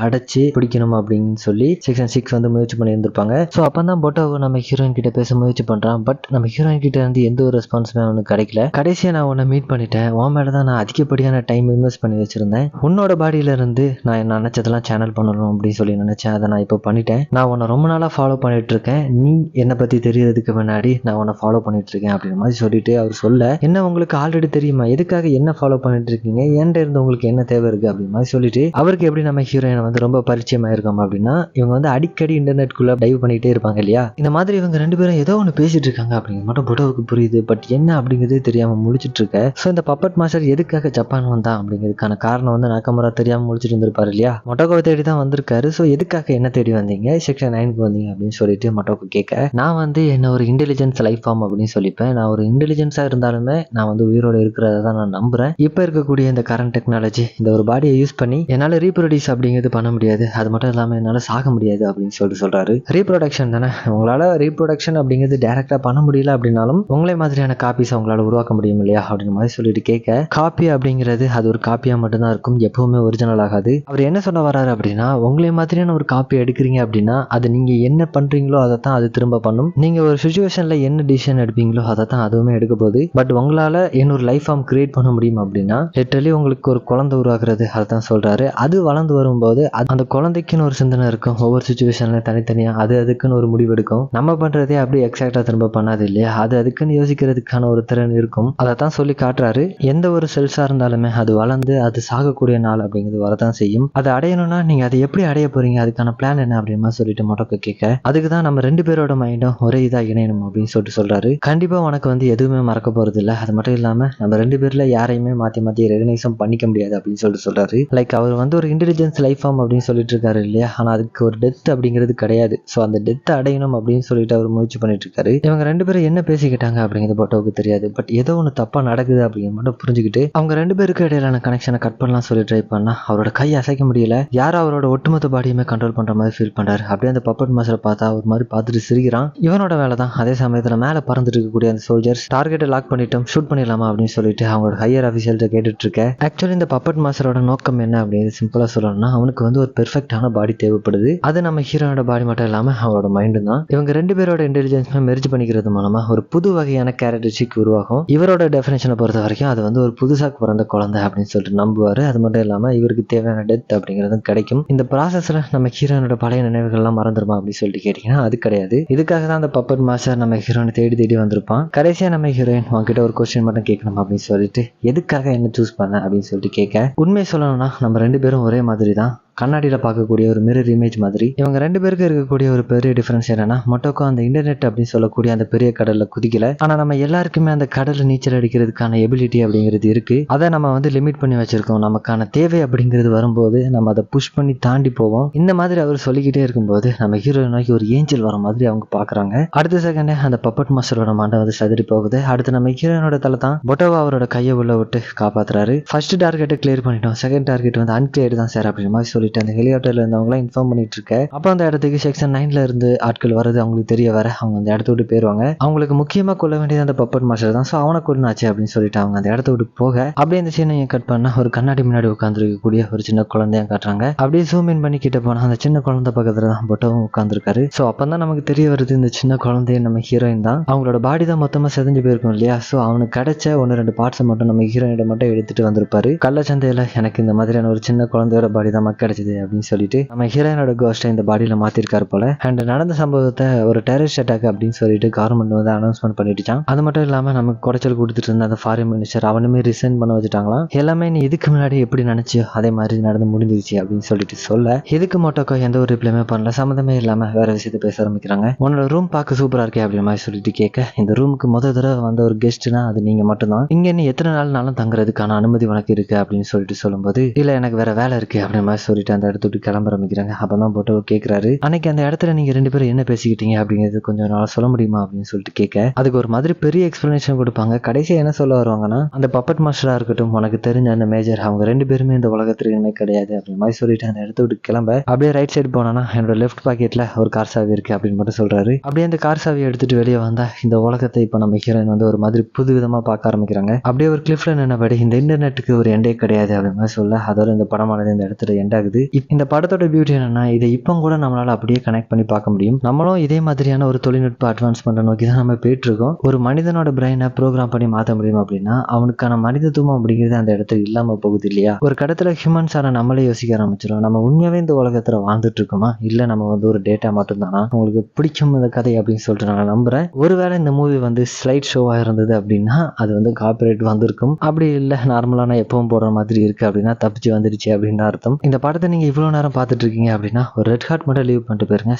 அடைச்சு பிடிக்கணும் அப்படின்னு சொல்லி செக்ஷன் 6 வந்து முயற்சி பண்ணி இருந்திருப்பாங்க. ஸோ அப்பதான் பொட்டாவோ நம்ம ஹீரோயின் கிட்ட பேச முயற்சி பண்றான். பட் நம்ம ஹீரோயின் கிட்ட இருந்து எந்த ஒரு ரெஸ்பான்ஸுமே அவனுக்கு கிடைக்கல. கடைசியா நான் உன்னை மீட் பண்ணிட்டேன், உன் மேலதான் நான் அதிகப்படியான டைம் இன்வெஸ்ட் பண்ணி வச்சிருந்தேன். உன்னோட பாடியில இருந்து நான் நினைச்சதெல்லாம் சேனல் பண்ணணும் அப்படின்னு சொல்லி நினைச்சேன். அதை நான் இப்போ பண்ணிட்டேன். நான் உன்னை ரொம்ப நாளா ஃபாலோ பண்ணிட்டு இருக்கேன். நீ என்னை பத்தி தெரியறதுக்கு முன்னாடி நான் உன்னை ஃபாலோ பண்ணிட்டு இருக்கேன் அப்படின்ற மாதிரி சொல்லிட்டு அவர் சொல்ல, என்ன உங்களுக்கு ஆல்ரெடி தெரியுமா, எதுக்காக என்ன ஃபாலோ பண்ணிட்டு இருக்கீங்க, என்கிட்ட இருந்து உங்களுக்கு என்ன தேவை இருக்கு அப்படின்னு மாதிரி சொல்லிட்டு அவருக்கு எப்படி நம்ம ஹீரோயினை வந்து ரொம்ப பரிச்சயமா இருக்கோம் அப்படின்னா, இவங்க வந்து அடிக்கடி இன்டர்நெட்குள்ள டைவ் பண்ணிட்டே இருப்பாங்க இல்லையா. இந்த மாதிரி இவங்க ரெண்டு பேரும் ஏதோ ஒன்று பேசிட்டு இருக்காங்க அப்படிங்கிறது மட்டும் பொட்டோவுக்கு புரியுது. பட் என்ன அப்படிங்கிறதே தெரியாம முழிச்சிட்டு இருக்க. ஸோ இந்த பப்பட் மாஸ்டர் எதுக்காக ஜப்பான் வந்தான் அப்படிங்கிறதுக்கான காரணம் வந்து நாக்கமுறா தெரியாம முழிச்சிட்டு இருந்திருப்பாரு இல்லையா. மொட்டோகோவை தேடி தான் வந்திருக்காரு. ஸோ எதுக்காக என்ன தேடி வந்தீங்க, செக்ஷன் 9க்கு வந்தீங்க அப்படின்னு சொல்லிட்டு மொட்டோகோ கேட்க, நான் வந்து என்ன ஒரு இன்டெலிஜென்ஸ் லைஃப் ஃபார்ம் அப்படின்னு சொல்லிப்பேன். நான் ஒரு இன்டெலிஜென்ஸா இருந்தாலுமே நான் வந்து உயிரோடு இருக்கிறத தான் நான் நம்புறேன். இப்போ இருக்கக்கூடிய இந்த கரண்ட் டெக்னாலஜி, இந்த ஒரு பாடியை யூஸ் பண்ணி என்னால் ரீப்ரொடியூஸ் அப்படிங்கிறது பண்ண முடியாது. அது மட்டும் இல்லாமல் என்னால் சாக முடியாது அப்படின்னு சொல்றாரு. ரீப்ரொடக்ஷன் தானே, உங்களால் ரீப்ரொடக்ஷன் அப்படிங்கிறது டைரக்டா பண்ண முடியல அப்படின்னாலும் உங்களே மாதிரியான காப்பீஸ் அவங்களால உருவாக்க முடியும் இல்லையா அப்படின்னு மாதிரி சொல்லிட்டு கேட்க, காப்பி அப்படிங்கிறது அது ஒரு காப்பியா மட்டும்தான் இருக்கும், எப்பவுமே ஒரிஜினல் ஆகாது. அவர் என்ன சொல்ல வர்றாரு அப்படின்னா, உங்களே மாதிரியான ஒரு காப்பி எடுக்கிறீங்க அப்படின்னா அது நீங்க என்ன பண்றீங்களோ அதை தான் அது திரும்ப பண்ணும். நீங்க ஒரு சுச்சுவேஷன்ல என்ன டிசிஷன் எடுப்பீங்களோ அதை தான் அதுவுமே எடுக்க போகுது. பட் உங்களால இன்னொரு லைஃப் ஃபார்ம் கிரியேட் பண்ண முடியும் அப்படின்னா, லிட்டரலி உங்களுக்கு ஒரு குழந்தை உருவாக்குறது அதுதான் சொல்றாரு. அது வளர்ந்து வரும்போது அந்த குழந்தைக்குன்னு ஒரு சிந்தனை இருக்கும். ஒவ்வொரு சுச்சுவேஷன்ல தனித்தனியா அது அதுக்குன்னு ஒரு முடிவு எடுக்கும். நம்ம பண்றதே அப்படி எக்ஸாக்டா திரும்ப பண்ணாது இல்லையா. அது அதுக்குன்னு யோசிக்கிறதுக்கான ஒரு திறன் இருக்கும். அதை தான் சொல்லி காட்டுறாரு. எந்த ஒரு செல்ஸா இருந்தாலுமே அது வளர்ந்து அது சாகக்கூடிய நாள் அப்படிங்கிறது வரதான் செய்யும். அதை அடையணும்னா நீங்க அதை எப்படி அடைய போறீங்க, அதுக்கான பிளான் என்ன அப்படின்னு சொல்லிட்டு மொட்டோகோ கேட்க, அதுக்கு தான் நம்ம ரெண்டு பேரோட மைண்டும் ஒரே இதா இணையணும் அப்படின்னு சொல்றாரு. கண்டிப்பா உனக்கு வந்து எதுவுமே மறக்க போறது இல்லை. அது மட்டும் இல்லாம நம்ம ரெண்டு பேர்ல யாரையுமே மாத்தி மாத்தி ரெகனைஸும் பண்ணிக்க முடியாது அப்படின்னு சொல்றாரு. லைக் அவர் வந்து ஒரு இன்டெலிஜென்ஸ் லைஃப் ஃபார்ம் அப்படின்னு சொல்லிட்டு இருக்காரு இல்லையா. ஆனா அதுக்கு ஒரு டெத் அப்படிங்கிறது கிடையாது. ஸோ அந்த டெத் அடையணும் அப்படின்னு சொல்லிட்டு அவர் முயற்சி பண்ணிட்டு இருக்காரு. இவங்க ரெண்டு பேரும் என்ன பேசிக்கிட்டாங்க அப்படிங்கிறது பொட்டோவுக்கு தெரியாது. பட் ஏதோ ஒன்று தப்பா நடக்குது அப்படிங்கிற மட்டும் புரிஞ்சுக்கிட்டு அவங்க ரெண்டு பேருக்கு இடையிலான கனெக்ஷனை கட் பண்ணலாம் சொல்லி ட்ரை பண்ணா அவரோட கை அசைக்க முடியல. யாரும் அவரோட ஒட்டுமொத்த பாடியுமே கண்ட்ரோல் பண்ற மாதிரி ஃபீல் பண்றாரு. அப்படியே அந்த பப்பட் மாஸ்டரை பார்த்தா ஒரு மாதிரி பார்த்துட்டு சிரிக்கிறான். இவனோட வேலை தான். அதே சமயத்தில் மேலே பறந்துட்டு இருக்கக்கூடிய அந்த சோல்ஜர்ஸ் டார்கெட்டை லாக் பண்ணிட்டோம், ஷூட் பண்ணிடலாமா அப்படின்னு சொல்லிட்டு அவங்களோட ஹையர் ஆஃபீஸர்கிட்ட கேட்டுட்டு இருக்க. ஆக்சுவலி இந்த பப்பட் மாஸ்டரோட நோக்கம் என்ன அப்படின்னு சிம்பிளா சொல்லணும்னா, அவனுக்கு வந்து ஒரு பெர்ஃபெக்டான பாடி தேவைப்படுது. அது நம்ம ஹீரோனோட பாடி மட்டும் இல்லாம அவரோட மைண்டு தான். இவங்க ரெண்டு பேரோட இன்டெலிஜென்ஸுமே மெர்ஜ் பண்ணிக்கிறது மூலமா ஒரு புது வகையான கேரக்டரிஸ்டிக் உருவாகும். இவரோட டெஃபினேஷனை பொறுத்த வரைக்கும் அது வந்து ஒரு புதுசாக பிறந்த குழந்தை அப்படின்னு சொல்லிட்டு நம்புவாரு. அது மட்டும் இல்லாம இவருக்கு தேவையான டெத் அப்படிங்கிறதும் கிடைக்கும். இந்த ப்ராசஸ்ல நம்ம ஹீரோனோட பழைய நினைவுகள்லாம் மறந்துருமா அப்படின்னு சொல்லிட்டு கேட்டீங்கன்னா அது கிடையாது. இதுக்காக தான் அந்த பப்பட் மாஸ்டர் நம்ம ஹீரோனை தேடி வந்திருப்பான். கடைசியா நம்ம ஹீரோயின் உங்ககிட்ட ஒரு கொஸ்டின் மட்டும் கேட்கணும் அப்படின்னு சொல்லிட்டு, எதுக்காக என்ன சூஸ் பண்ண அப்படின்னு சொல்லிட்டு கேட்க, உண்மையை சொல்லணும்னா நம்ம ரெண்டு பேரும் ஒரே மாதிரி தான், கண்ணாடியில் பார்க்கக்கூடிய ஒரு மிரர் இமேஜ் மாதிரி. இவங்க ரெண்டு பேருக்கு இருக்கக்கூடிய ஒரு பெரிய டிஃபரன்ஸ் என்னன்னா, மொட்டோக்கோ அந்த இன்டர்நெட் அப்படின்னு சொல்லக்கூடிய அந்த பெரிய கடல்ல குதிக்கல. ஆனா நம்ம எல்லாருக்குமே அந்த கடல்ல நீச்சல் அடிக்கிறதுக்கான எபிலிட்டி அப்படிங்கிறது இருக்கு. அதை நம்ம வந்து லிமிட் பண்ணி வச்சிருக்கோம். நமக்கான தேவை அப்படிங்கிறது வரும்போது நம்ம அதை புஷ் பண்ணி தாண்டி போவோம். இந்த மாதிரி அவர் சொல்லிக்கிட்டே இருக்கும்போது நம்ம ஹீரோ நோக்கி ஒரு ஏஞ்சல் வர மாதிரி அவங்க பாக்குறாங்க. அடுத்த செகண்டே அந்த பப்பட் மாஸ்டரோட மண்டை வந்து சதுரி போகுது. அடுத்து நம்ம ஹீரோனோட தலை தான் பொட்டோவா அவரோட கையை உள்ள விட்டு காப்பாத்துறாரு. ஃபர்ஸ்ட் டார்கெட்டை கிளியர் பண்ணிட்டோம், செகண்ட் டார்கெட் வந்து அன்கிளியர் தான் சார் அப்படின்னு மாதிரி அந்த ஹெலிகாப்டர்ல இருந்தவங்களாம் இன்ஃபார்ம் பண்ணிட்டு இருக்க. அப்போ அந்த இடத்துக்கு செக்ஷன் 9ல இருந்து ஆட்கள் வரது அவங்களுக்கு தெரிய வர அவங்க அந்த இடத்த விட்டு போயிருவாங்க. அவங்களுக்கு முக்கியமா கொல்ல வேண்டியது அந்த பப்பட் மாஸ்டர் தான். ஸோ அவனை கொள்ளாச்சு அப்படின்னு சொல்லிட்டு அவங்க அந்த இடத்த விட்டு போக, அப்படியே இந்த சீனை கட் பண்ணா ஒரு கண்ணாடி முன்னாடி உட்காந்துருக்கக்கூடிய ஒரு சின்ன குழந்தைய காட்டுறாங்க. அப்படியே ஜூம் இன் பண்ணி கிட்ட போனா அந்த சின்ன குழந்தை பக்கத்துல தான் பொட்டவும் உட்காந்துருக்காரு. ஸோ அப்பதான் நமக்கு தெரிய வருது இந்த சின்ன குழந்தைய நம்ம ஹீரோயின் தான். அவங்களோட பாடி தான் மொத்தமா செதஞ்சு போயிருக்கும் இல்லையா. ஸோ அவனுக்கு கிடைச்ச 1-2 பார்ட்ஸை மட்டும் நம்ம ஹீரோயிட மட்டும் எடுத்துட்டு வந்திருப்பாரு. கள்ளச்சந்தையில எனக்கு இந்த மாதிரியான ஒரு சின்ன குழந்தையோட பாடி தான் கிடைச்சது அப்படின்னு சொல்லிட்டு நம்ம ஹீரோயினோட கோஸ்ட்டை இந்த பாடியில மாத்திருக்காரு போல. அண்ட் நடந்த சம்பவத்தை ஒரு டெரரிஸ்ட் அட்டாக் அப்படின்னு சொல்லிட்டு கவர்மெண்ட் வந்து அனௌன்ஸ்மெண்ட் பண்ணிட்டுச்சான். அது மட்டும் இல்லாம நமக்கு குடைச்சல் கொடுத்துட்டு இருந்த அந்த ஃபாரின் மினிஸ்டர் அவனுமே ரிசைன் பண்ண வச்சுட்டாங்களாம். எல்லாமே நீ இதுக்கு முன்னாடி எப்படி நினைச்சியோ அதே மாதிரி நடந்து முடிஞ்சிருச்சு அப்படின்னு சொல்லிட்டு சொல்ல, இதுக்கு மொட்டோக்கோ எந்த ஒரு ரிப்ளைமே பண்ணல. சம்மந்தமே இல்லாம வேற விஷயத்தை பேச ஆரம்பிக்கிறாங்க. உன்னோட ரூம் பார்க்க சூப்பரா இருக்கே அப்படின்னு மாதிரி சொல்லிட்டு கேட்க, இந்த ரூமுக்கு முதல் தடவை வந்த ஒரு கெஸ்ட்னா அது நீங்க மட்டும்தான். இங்க நீ எத்தனை நாள்னாலும் தங்குறதுக்கான அனுமதி உனக்கு இருக்கு அப்படின்னு சொல்லிட்டு சொல்லும்போது, இல்ல எனக்கு வேற வேலை இருக்கு அப்படின்னு மாதிரி சொல்லிட்டு சொல்லிட்டு அந்த இடத்த விட்டு கிளம்ப ஆரம்பிக்கிறாங்க. அப்பதான் போட்டோ கேட்கிறாரு, அன்னைக்கு அந்த இடத்துல நீங்க 2 பேரும் என்ன பேசிக்கிட்டீங்க அப்படிங்கிறது கொஞ்சம் நல்லா சொல்ல முடியுமா அப்படின்னு சொல்லிட்டு கேட்க, அதுக்கு ஒரு மாதிரி பெரிய எக்ஸ்பிளனேஷன் கொடுப்பாங்க. கடைசியா என்ன சொல்ல வருவாங்கன்னா, அந்த பப்பட் மாஸ்டரா இருக்கட்டும், உனக்கு தெரிஞ்ச அந்த மேஜர், அவங்க 2 பேருமே இந்த உலகத்துல இனிமே கிடையாது அப்படின்ற மாதிரி சொல்லிட்டு அந்த இடத்த விட்டு கிளம்ப, அப்படியே ரைட் சைடு போனா என்னோட லெஃப்ட் பாக்கெட்ல ஒரு கார் சாவி இருக்கு அப்படின்னு மட்டும் சொல்றாரு. அப்படியே அந்த கார் சாவியை எடுத்துட்டு வெளியே வந்தா இந்த உலகத்தை இப்ப நம்ம ஹீரோயின் வந்து ஒரு மாதிரி புது விதமா பார்க்க ஆரம்பிக்கிறாங்க. அப்படியே ஒரு கிளிஃப்ல நின்னபடி இந்த இன்டர்நெட்டுக்கு ஒரு எண்டே கிடையாது அப்படின்னு மாதிரி சொல்ல, அதோட இந்த படமானது இந்த இடத்துல எண்ட் ஆகுது. இந்த படத்தோட பியூட்டி என்னன்னா, இதை இப்போ கூட நம்மளால அப்படியே கனெக்ட் பண்ணி பார்க்க முடியும். நம்மளும் இதே மாதிரியான ஒரு தொழில்நுட்ப அட்வான்ஸ்மெண்ட் நோக்கி தான் நம்ம போயிட்டு இருக்கோம். ஒரு மனிதனோட பிரெயினை ப்ரோக்ராம் பண்ணி மாற்ற முடியும் அப்படின்னா அவனுக்கான மனிதத்துவம் அப்படிங்கிறது அந்த இடத்துல இல்லாம போகுது இல்லையா? ஒரு கடத்துல ஹியூமன்ஸான நம்மளே யோசிக்க ஆரம்பிச்சிடும், நம்ம உண்மையாவே இந்த உலகத்துல வாழ்ந்துட்டு இருக்கோமா, இல்ல நம்ம வந்து ஒரு டேட்டா மட்டும் தானா? உங்களுக்கு பிடிக்கும் இந்த கதை அப்படின்னு சொல்லிட்டு நான் நம்புறேன். ஒருவேளை இந்த மூவி வந்து ஸ்லைட் ஷோவா இருந்தது அப்படின்னா அது வந்து காப்பிரைட் வந்திருக்கும். அப்படி இல்லை நார்மலான எப்பவும் போடுற மாதிரி இருக்கு அப்படின்னா தப்பிச்சு வந்துடுச்சு அப்படின்னு அர்த்தம். இந்த படத்தை நீங்க இவ்வளவு நேரம் பார்த்துட்டு இருக்கீங்க அப்படின்னா ஒரு ரெட் ஹார்ட் மட்டும் லீவ் பண்ணிட்டு போயிருங்க.